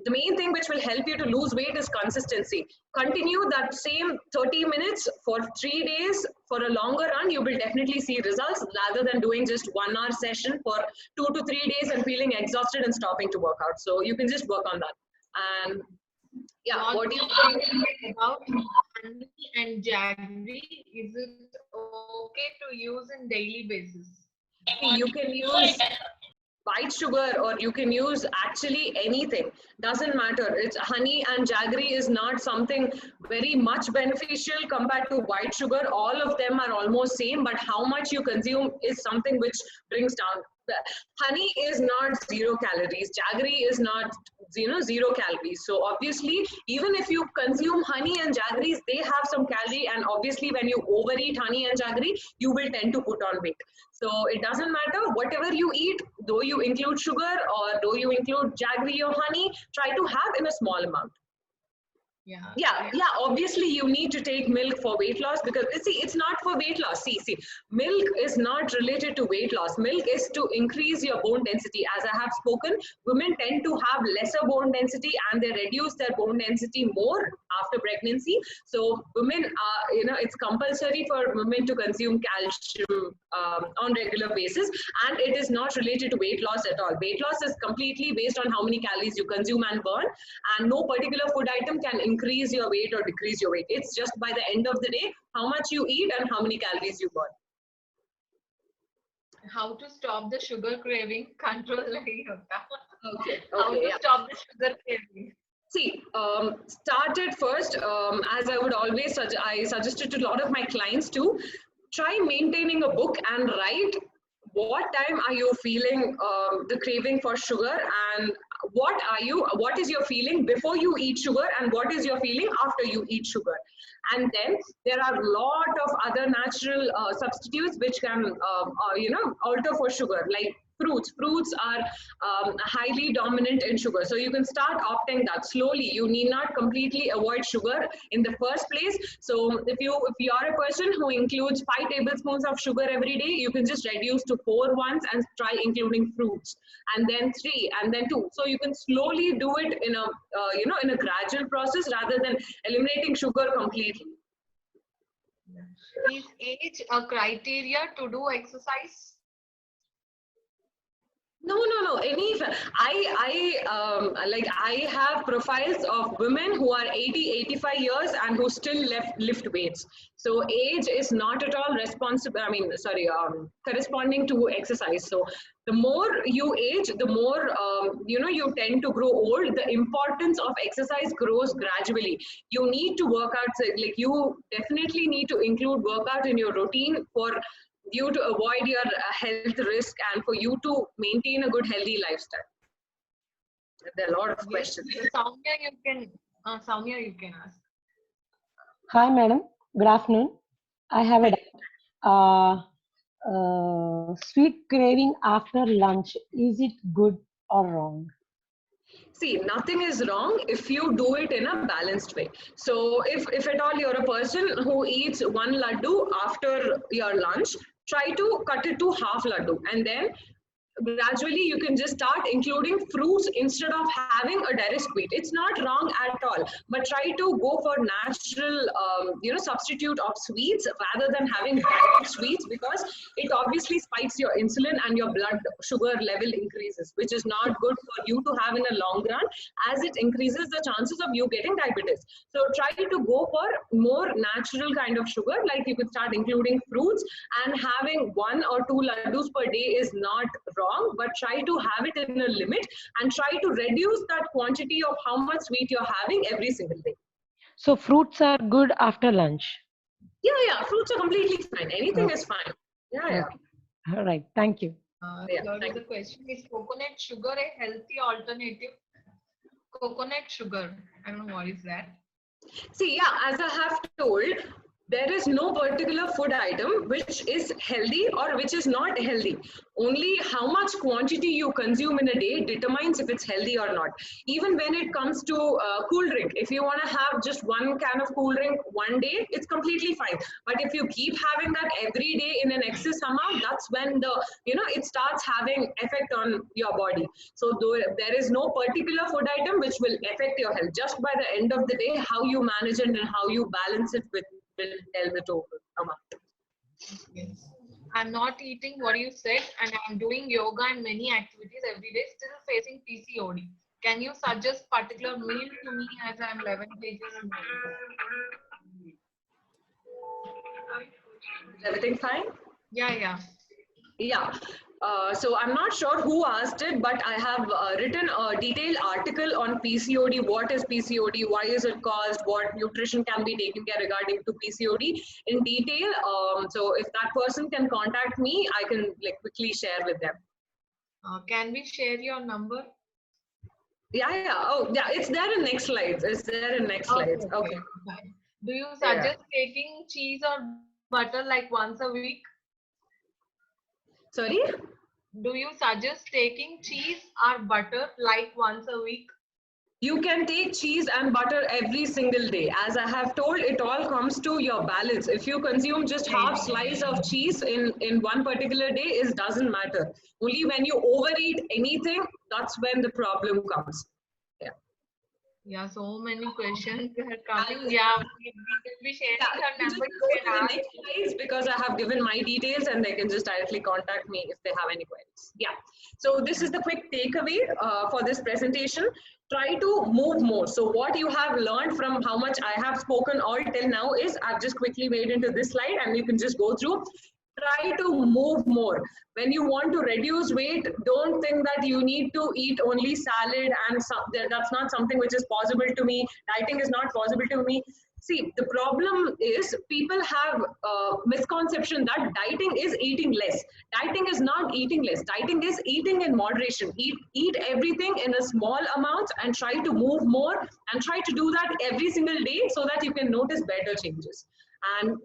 The main thing which will help you to lose weight is consistency. Continue that same 30 minutes for 3 days for a longer run. You will definitely see results rather than doing just 1 hour session for 2 to 3 days and feeling exhausted and stopping to work out. So you can just work on that. And yeah, what do you think about honey and jaggery? Is it okay to use in daily basis? You can use white sugar, or you can use actually anything, doesn't matter. It's honey and jaggery is not something very much beneficial compared to white sugar. All of them are almost same, but how much you consume is something which brings down. Honey is not 0 calories, jaggery is not 0 calories. So obviously, even if you consume honey and jaggeries, they have some calorie, and obviously when you overeat honey and jaggery, you will tend to put on weight. So it doesn't matter, whatever you eat, though you include sugar or though you include jaggery or honey, try to have in a small amount. Yeah, obviously you need to take milk for weight loss, because see, it's not for weight loss. See, milk is not related to weight loss. Milk is to increase your bone density. As I have spoken, women tend to have lesser bone density and they reduce their bone density more after pregnancy. So women are, it's compulsory for women to consume calcium on regular basis, and it is not related to weight loss at all. Weight loss is completely based on how many calories you consume and burn, and no particular food item can increase your weight or decrease your weight. It's just by the end of the day, how much you eat and how many calories you burn. How to stop the sugar craving? Control nahi hota. Okay. How to stop the sugar craving? See, start it first. As I would always I suggested to a lot of my clients too, try maintaining a book and write what time are you feeling the craving for sugar, and what is your feeling before you eat sugar, and what is your feeling after you eat sugar. And then there are a lot of other natural substitutes which can alter for sugar, like fruits. Fruits are highly dominant in sugar, so you can start opting that slowly. You need not completely avoid sugar in the first place. So if you are a person who includes 5 tablespoons of sugar every day, you can just reduce to 4 once and try including fruits, and then 3, and then 2. So you can slowly do it in a in a gradual process rather than eliminating sugar completely. Is age a criteria to do exercise? No. I have profiles of women who are 80, 85 years and who still lift weights. So age is not at all responsible. Corresponding to exercise. So the more you age, the more you tend to grow old. The importance of exercise grows gradually. You need to work out. Like you definitely need to include workout in your routine for you to avoid your health risk and for you to maintain a good healthy lifestyle. There are a lot of questions. Soumya, you can ask. Hi, madam. Good afternoon. I have a sweet craving after lunch. Is it good or wrong? See, nothing is wrong if you do it in a balanced way. So if at all you're a person who eats one laddu after your lunch, try to cut it to half laddu, and then gradually you can just start including fruits instead of having a direct sweet. It's not wrong at all, but try to go for natural substitute of sweets rather than having direct sweets, because it obviously spikes your insulin and your blood sugar level increases, which is not good for you to have in a long run, as it increases the chances of you getting diabetes. So try to go for more natural kind of sugar, like you could start including fruits, and having 1 or 2 laddus per day is not wrong, but try to have it in a limit and try to reduce that quantity of how much sweet you're having every single day. So fruits are good after lunch? Yeah, fruits are completely fine. Anything is fine. Yeah. All right, thank you. The question is, coconut sugar a healthy alternative? Coconut sugar, I don't know what is that. See, as I have told, there is no particular food item which is healthy or which is not healthy. Only how much quantity you consume in a day determines if it's healthy or not. Even when it comes to cool drink, if you want to have just 1 can of cool drink one day, it's completely fine. But if you keep having that every day in an excess amount, that's when it starts having effect on your body. So there is no particular food item which will affect your health. Just by the end of the day, how you manage it and how you balance it will tell the total amount. Yes. I'm not eating what you said, and I'm doing yoga and many activities every day, still facing PCOD. Can you suggest particular meal to me, as I'm 11 kgs? Is everything fine? Yeah. So I'm not sure who asked it, but I have written a detailed article on PCOD. What is PCOD? Why is it caused? What nutrition can be taken care regarding to PCOD in detail. So if that person can contact me, I can quickly share with them. Can we share your number? Yeah. Oh, yeah. It's there in next slides. Okay. Do you suggest taking cheese or butter like once a week? Sorry? Do you suggest taking cheese or butter like once a week? You can take cheese and butter every single day. As I have told, it all comes to your balance. If you consume just half slice of cheese in one particular day, it doesn't matter. Only when you overeat anything, that's when the problem comes. Yeah, so many questions are coming. Yeah, we will be sharing her number. Next slides, because I have given my details and they can just directly contact me if they have any queries. Yeah. So this is the quick takeaway for this presentation. Try to move more. So what you have learned from how much I have spoken all till now is, I've just quickly made into this slide and you can just go through. Try to move more. When you want to reduce weight, don't think that you need to eat only salad and that's not something which is possible to me. Dieting is not possible to me. See, the problem is people have a misconception that dieting is eating less. Dieting is not eating less. Dieting is eating in moderation. Eat everything in a small amount and try to move more, and try to do that every single day so that you can notice better changes. And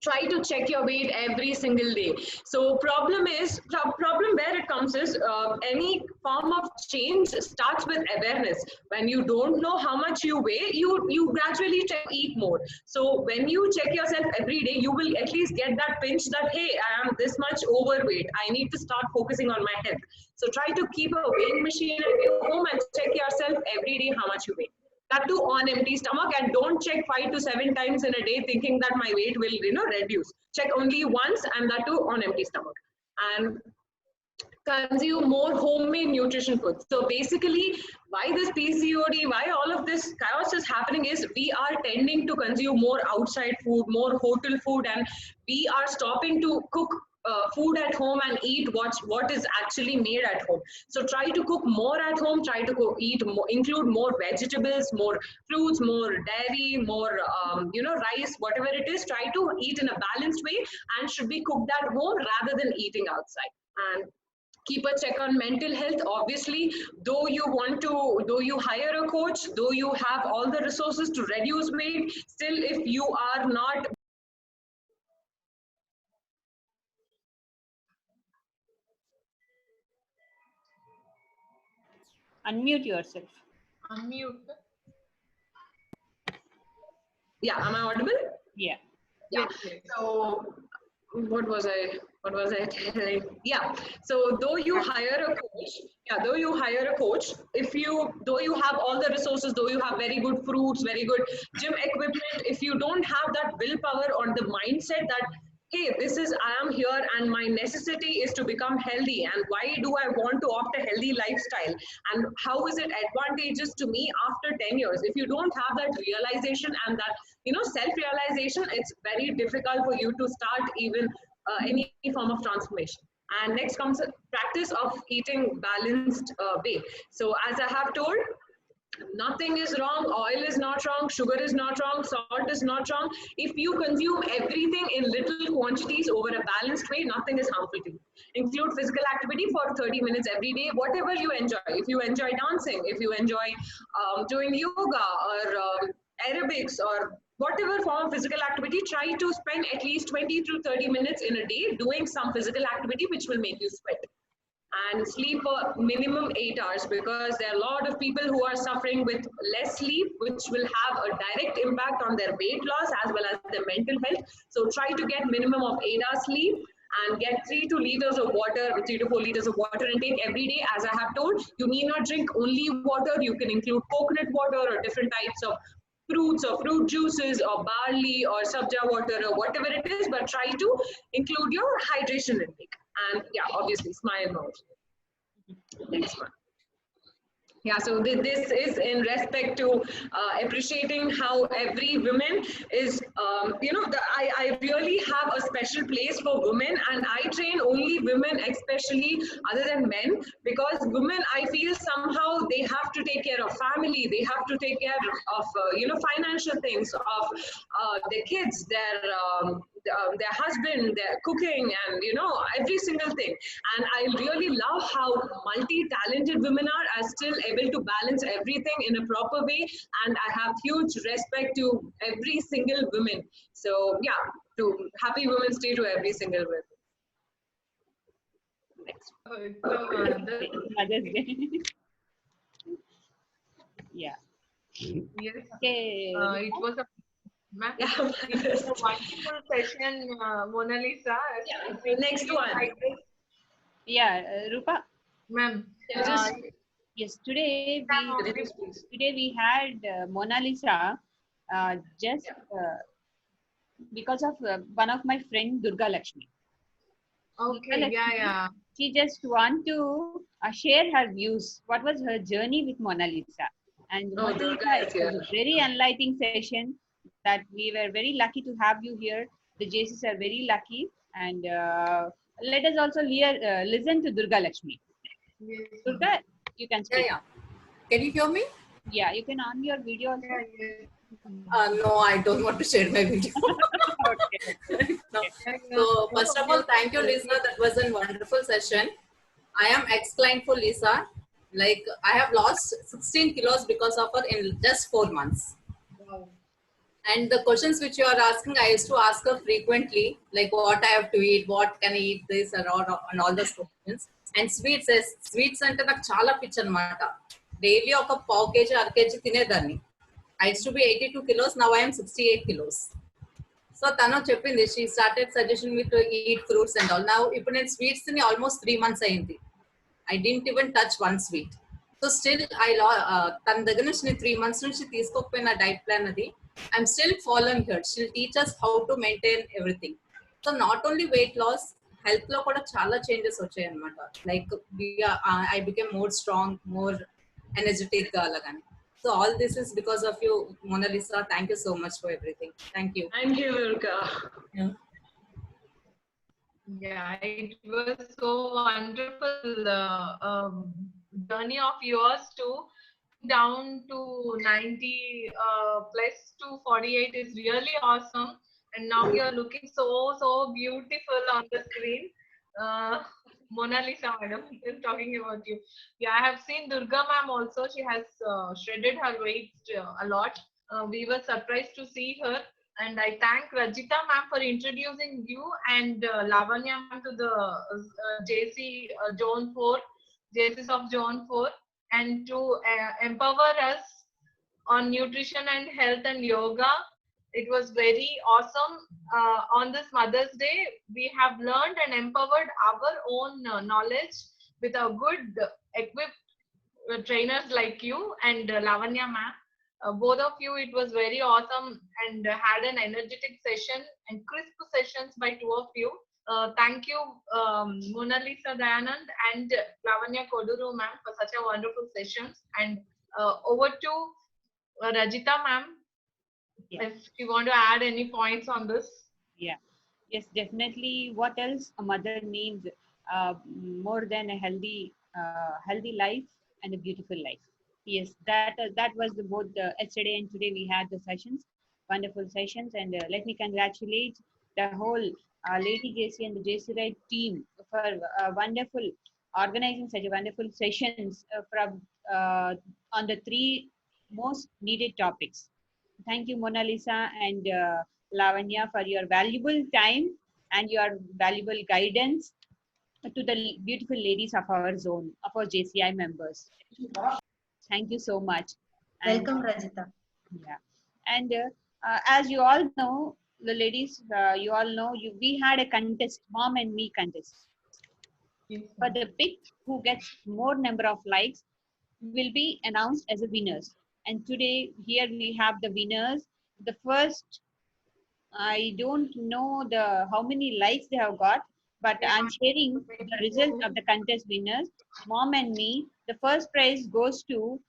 try to check your weight every single day. So problem where it comes is any form of change starts with awareness. When you don't know how much you weigh, you gradually eat more. So when you check yourself every day, you will at least get that pinch that, hey, I am this much overweight. I need to start focusing on my health. So try to keep a weighing machine at your home and check yourself every day how much you weigh. that too on empty stomach, and don't check 5 to 7 times in a day thinking that my weight will, you know, reduce. Check only once, and that too on empty stomach. And consume more homemade nutrition foods. So basically, why this PCOD, why all of this chaos is happening is we are tending to consume more outside food, more hotel food, and we are stopping to cook food at home and eat what is actually made at home. So try to cook more at home, try to eat more, include more vegetables, more fruits, more dairy, more you know, rice, whatever it is, try to eat in a balanced way and should be cooked at home rather than eating outside. And keep a check on mental health. Obviously, though you hire a coach, though you have all the resources to reduce weight, still if you are not Unmute yourself. Unmute. Yeah, am I audible? Yeah. Yeah. So what was I telling? Yeah. So though you hire a coach, though you have all the resources, though you have very good fruits, very good gym equipment, if you don't have that willpower or the mindset that, hey, I am here and my necessity is to become healthy, and why do I want to opt a healthy lifestyle, and how is it advantageous to me after 10 years? If you don't have that realization and that, you know, self-realization, it's very difficult for you to start even any form of transformation. And next comes practice of eating balanced way. So as I have told, nothing is wrong, oil is not wrong, sugar is not wrong, salt is not wrong. If you consume everything in little quantities over a balanced way, nothing is harmful to you. Include physical activity for 30 minutes every day, whatever you enjoy. If you enjoy dancing, if you enjoy doing yoga or aerobics or whatever form of physical activity, try to spend at least 20 to 30 minutes in a day doing some physical activity which will make you sweat. And sleep for minimum 8 hours, because there are a lot of people who are suffering with less sleep, which will have a direct impact on their weight loss as well as their mental health. So try to get minimum of 8 hours sleep and get 3 to 4 liters of water intake every day. As I have told, you need not drink only water. You can include coconut water or different types of fruits or fruit juices or barley or sabja water or whatever it is, but try to include your hydration intake. And yeah, obviously smile more. Next one. Yeah, so this is in respect to appreciating how every woman is, you know, I really have a special place for women, and I train only women, especially other than men, because women, I feel somehow they have to take care of family, they have to take care of, you know, financial things, of their kids, their husband, their cooking, and, you know, every single thing. And I really love how multi-talented women are still able to balance everything in a proper way, and I have huge respect to every single woman. So yeah, to happy Women's Day to every single woman. Next. Mother's Day. Yeah. Yes. Okay. It was a wonderful session, Mona Lisa. Yeah. Next one. Yeah, Rupa. Ma'am. Yes, today we had Mona Lisa just because of one of my friend Durga Lakshmi. Okay, Durga Lakshmi, yeah. She just want to share her views. What was her journey with Mona Lisa? And Mona Lisa, it was a very enlightening session that we were very lucky to have you here. The JCs are very lucky, and let us also listen to Durga Lakshmi. Yes. Durga, you can speak. Yeah. Can you hear me? Yeah, you can on your video also. No, I don't want to share my video. No. So first of all, thank you, Lisa. That was a wonderful session. I am ex-client for Lisa. Like, I have lost 16 kilos because of her in just 4 months. Wow. And the questions which you are asking, I used to ask her frequently, like what I have to eat, what can I eat, this and all those questions. And sweets ante నాకు చాలా పిచ్చి అన్నమాట. Daily ఒక పావు KG అర KG తినేదాన్ని. I used to be 82 kilos, now I am 68 kilos. So తను చెప్పింది, she started suggesting me to eat fruits and all. Now ఇప్పుడు నేను స్వీట్స్ తిని almost 3 months అయింది. I didn't even touch one sweet. So still తన దగ్గర నుంచి నేను 3 months నుంచి తీసుకోకపోయిన డైట్ ప్లాన్ అది I'm still following her. She'll teach us how to maintain everything. So not only weight loss, health లో కూడా చాలా చేంజెస్ వచ్చాయి అనమాట. Like I became more strong, more energetic గా అలాగని. So all this is because of you, Monalisa. Thank you so much for everything. Thank you. Thank you, Durga. Yeah, it was so wonderful journey of yours too. Down to 90 plus to 48 is really awesome. And now you're looking so beautiful on the screen. Mona Lisa madam, I'm talking about you. Yeah, I have seen Durga ma'am also. She has shredded her weight a lot. We were surprised to see her. And I thank Rajita ma'am for introducing you and Lavanya ma'am to the JC Zone 4, JCs of Zone 4, and to empower us on nutrition and health and yoga. It was very awesome. On this Mother's Day, we have learned and empowered our own knowledge with a good equipped trainers like you and Lavanya ma'am. Both of you, it was very awesome and had an energetic session and crisp sessions by two of you. Thank you, Mona Lisa Dayanand and Lavanya Koduru ma'am for such a wonderful sessions. And over to Rajita ma'am, if you want to add any points on this. Yeah, yes, definitely. What else a mother needs more than a healthy life and a beautiful life. Yes, that was both yesterday and today we had the sessions, wonderful sessions, and let me congratulate the whole Lady JC and the JC Right team for wonderful organizing such a wonderful sessions from on the 3 most needed topics. Thank you, Mona Lisa and Lavanya, for your valuable time and your valuable guidance to the beautiful ladies of our zone, of our JCI members. Thank you so much. Welcome, Rajita. Yeah, and as you all know, the ladies, you all know, we had a contest, mom and me contest. But the pick who gets more number of likes will be announced as a winners. And today here we have the winners. The first, I don't know how many likes they have got, but I'm sharing the result of the contest winners. Mom and me, the first prize goes to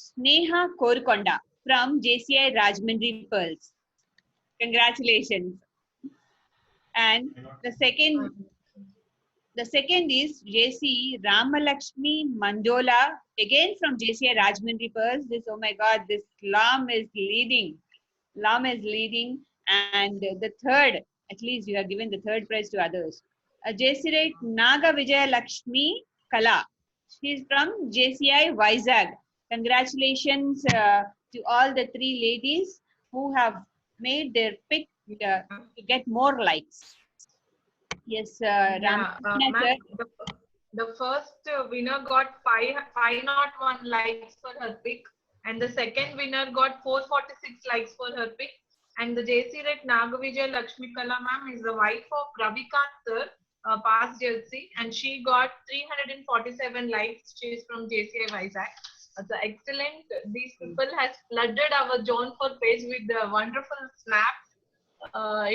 Sneha Korkonda from JCI Rajmundry Pearls. Congratulations. And the second is JC Ramalakshmi Mandola, again from JCI Rajmundry Pearls. This, oh my God, this Lam is leading. And the third, at least you have given the third prize to others. JC Right Naga Vijaya Lakshmi Kala. She is from JCI Vizag. Congratulations to all the 3 ladies who have made their pick to get more likes. Yes, the first winner got 501 likes for her pick, and the second winner got 446 likes for her pick. And the JC Right Nagavijay Lakshmi Kala ma'am is the wife of Ravikant sir, past JC, and she got 347 likes. She is from JCI Vizag. So excellent. These people has flooded our Zone 4 page with the wonderful snaps.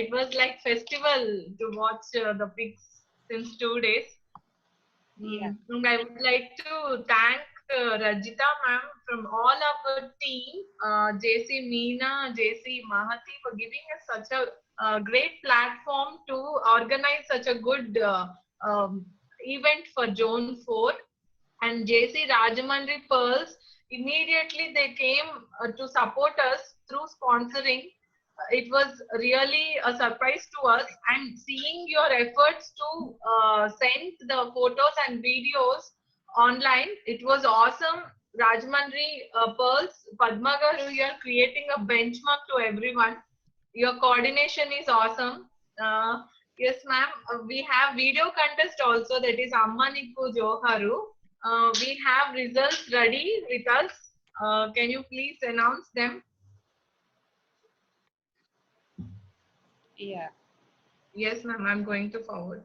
It was like festival to watch the pics since 2 days. Yeah. I would like to thank Rajita ma'am from all our team, JC Meena, JC Mahati, for giving us such a great platform to organize such a good event for Zone 4. And JC Rajmundry Pearls, immediately they came to support us through sponsoring. It was really a surprise to us, and seeing your efforts to send the photos and videos online, it was awesome. Rajmundry Pearls, Padma Garu, you are creating a benchmark to everyone. Your coordination is awesome. Yes, ma'am. We have video contest also, that is Amma Nikku Joharu. We have results ready with us. Can you please announce them? Yeah. Yes, ma'am. I'm going to forward.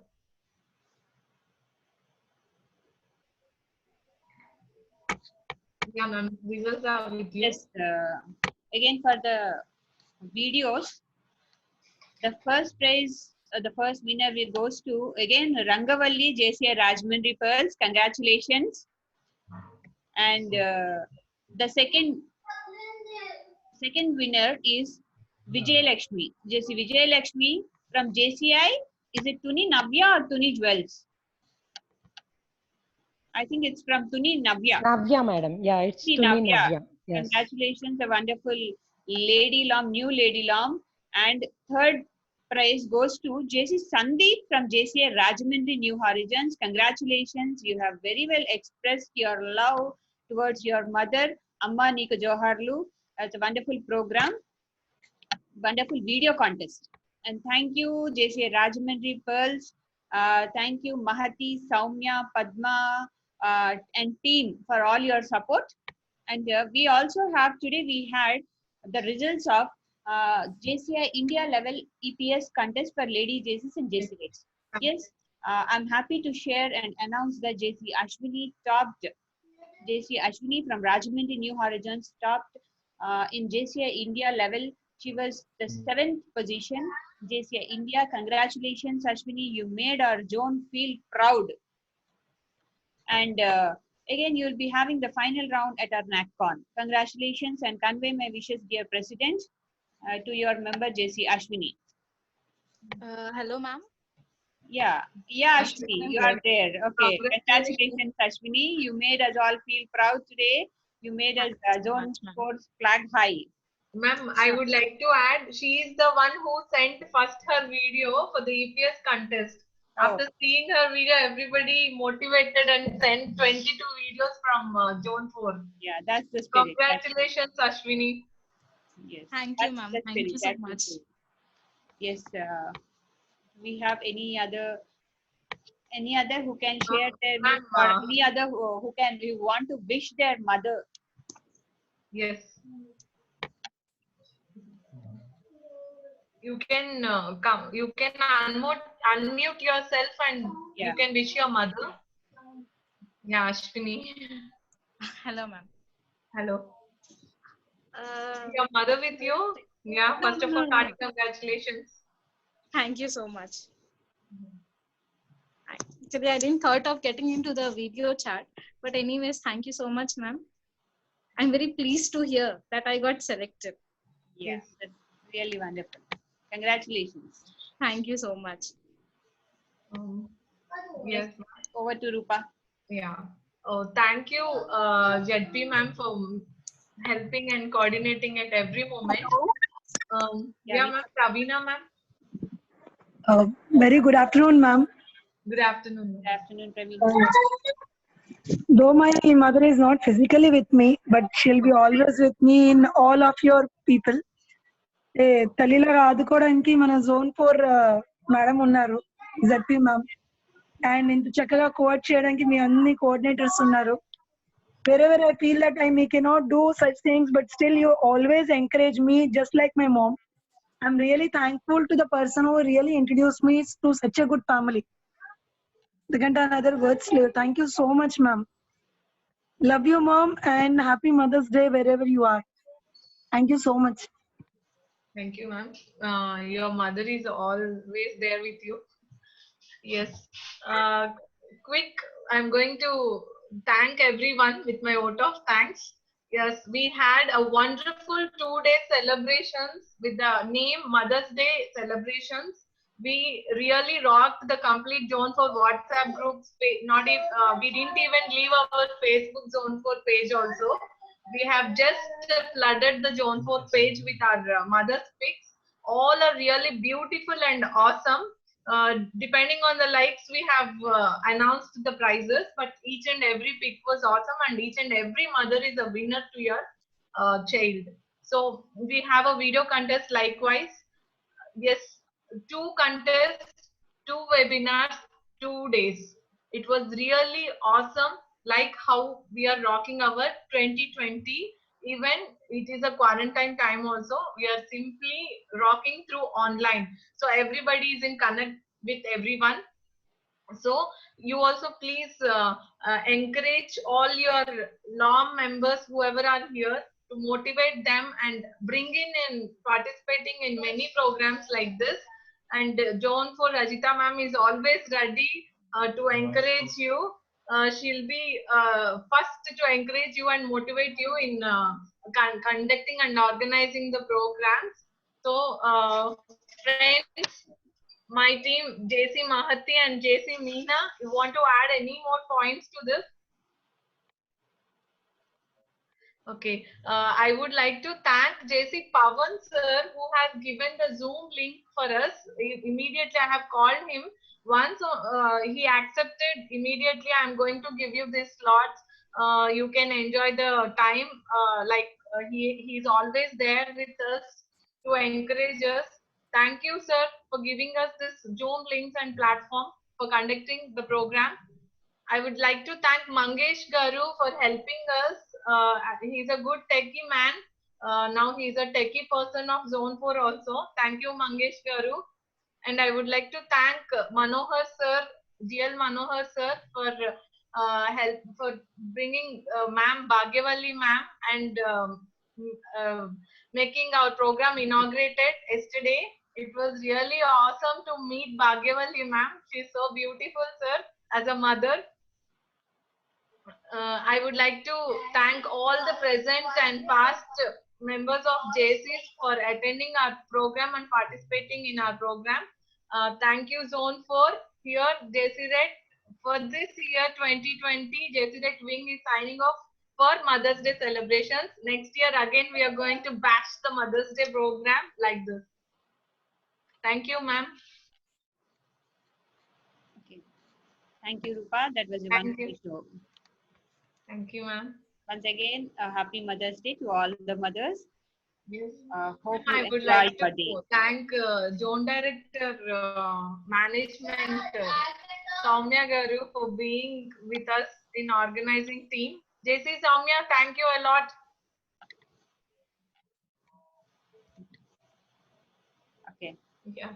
Yeah, ma'am. Results are with you. Yes. Again, for the videos, the first prize, the first winner will goes to again Rangavalli JCI Rajahmundry Pearls. Congratulations. And the second winner is Vijay Lakshmi. JC Vijay Lakshmi from JCI. Is it Tuni Navya or Tuni Jewels? I think it's from Tuni Navya. Navya, madam. Yeah, it's Tuni Tuni Navya. Yes. Congratulations, a wonderful lady long, new lady long. And third prize goes to JC Sandeep from JCI Rajahmundry New Horizons. Congratulations, you have very well expressed your love towards your mother, Amma Nika Joharlu. It's a wonderful program, wonderful video contest. And thank you, JCI Rajahmundry Pearls. Thank you, Mahati, Saumya, Padma, and team for all your support. And we also have today, we had the results of JCI India level EPS contest for lady JCs and JCs. Yes, I'm happy to share and announce that JC Ashwini topped, JC Ashwini from Rajahmundry New Horizons topped in JCI India level. She was the 7th position. JCI India, congratulations Ashwini, you made our zone feel proud. And again, you'll be having the final round at our NACCON. Congratulations and convey my wishes, dear President, to your member JC Ashwini. Hello, ma'am. Yeah, Ashwini, you are there. Okay, congratulations, Ashwini. You made us all feel proud today. You made us zone sports flag high. Ma'am, I would like to add, she is the one who sent first her video for the EPS contest. After seeing her video, everybody motivated and sent 22 videos from Zone 4. Yeah, that's the spirit. Congratulations, Ashwini. Yes. Thank you, ma'am. Thank you so much. Yes. We have any other who can share their views, or any other who want to wish their mother? Yes. You can come. You can unmute yourself and you can wish your mother. Yeah, Ashwini. Hello, ma'am. Hello. Your mother with you? Yeah. First of all, congratulations. Thank you so much. Actually, I didn't thought of getting into the video chat, but anyways, thank you so much, ma'am. I'm very pleased to hear that I got selected. Yes, that's really wonderful. Congratulations. Thank you so much. Yes. Over to Rupa. Yeah. Oh, thank you, ZP ma'am, for helping and coordinating at every moment. Yeah, ma'am. Pravina ma'am. Very good afternoon, ma'am. Good afternoon. Good afternoon, Pravina. Though my mother is not physically with me, but she'll be always with me in all of your people. తల్లిలాగా ఆదుకోవడానికి మన zone 4 madam ఉన్నారు, ZP ma'am, and ఇంత చక్కగా co-ord చేయడానికి మీ అన్ని coordinators ఉన్నారు. wherever I feel that I cannot do such things, but still you always encourage me just like my mom. I'm really thankful to the person who really introduced me to such a good family. The can't another words live. Thank you so much, ma'am. Love you, mom, and happy Mother's Day wherever you are. Thank you so much. Thank you, ma'am. Your mother is always there with you. Yes. Quick, I'm going to thank everyone with my vote of thanks. Yes, we had a wonderful 2-day celebrations with the name Mother's Day celebrations. We really rocked the complete Zone 4 WhatsApp groups. We didn't even leave our Facebook Zone 4 page also. We have just flooded the Zone 4 page with our mother's pics. All are really beautiful and awesome. Depending on the likes, we have announced the prizes, but each and every pic was awesome, and each and every mother is a winner to your child. So we have a video contest likewise. Yes, 2 contests, 2 webinars, 2 days. It was really awesome, like how we are rocking our 2020. Even it is a quarantine time also, we are simply rocking through online. So everybody is in connect with everyone. So you also please encourage all your LOM members, whoever are here, to motivate them and bring in participating in many programs like this. And Joan for Rajita ma'am is always ready to encourage you. She'll be first to encourage you and motivate you in conducting and organizing the programs. So friends, my team, JC Mahati and JC Meena, you want to add any more points to this? Okay, I would like to thank JC Pawan sir, who has given the Zoom link for us. Immediately I have called him. Once he accepted, immediately I am going to give you this slots. You can enjoy the time. He's always there with us to encourage us. Thank you, sir, for giving us this Zoom links and platform for conducting the program. I would like to thank Mangesh Garu for helping us. He's a good techie man. Now he's a techie person of Zone 4 also. Thank you, Mangesh Garu. And I would like to thank Manohar sir, GL Manohar sir, for help for bringing ma'am Bhagyavalli ma'am and making our program inaugurated yesterday. It was really awesome to meet Bhagyavalli ma'am. She's so beautiful, sir, as a mother. I would like to thank all the present and past members of JCs for attending our program and participating in our program. Thank you, Zone 4. Here, JC Red, for this year 2020, JC Red Wing is signing off for Mother's Day celebrations. Next year, again, we are going to bash the Mother's Day program like this. Thank you, ma'am. Okay. Thank you, Rupa. That was a wonderful show. Thank you, ma'am. Once again, a happy Mother's Day to all the mothers. Yes. Hope I you would enjoyed like your to day. thank Zone Director Management Soumya Garu for being with us in organizing team. JC Soumya, thank you a lot. Okay. Yeah.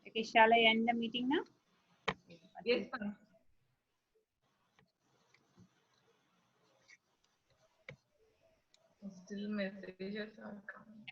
Okay, shall I end the meeting now? Yes, ma'am. Still messages are coming.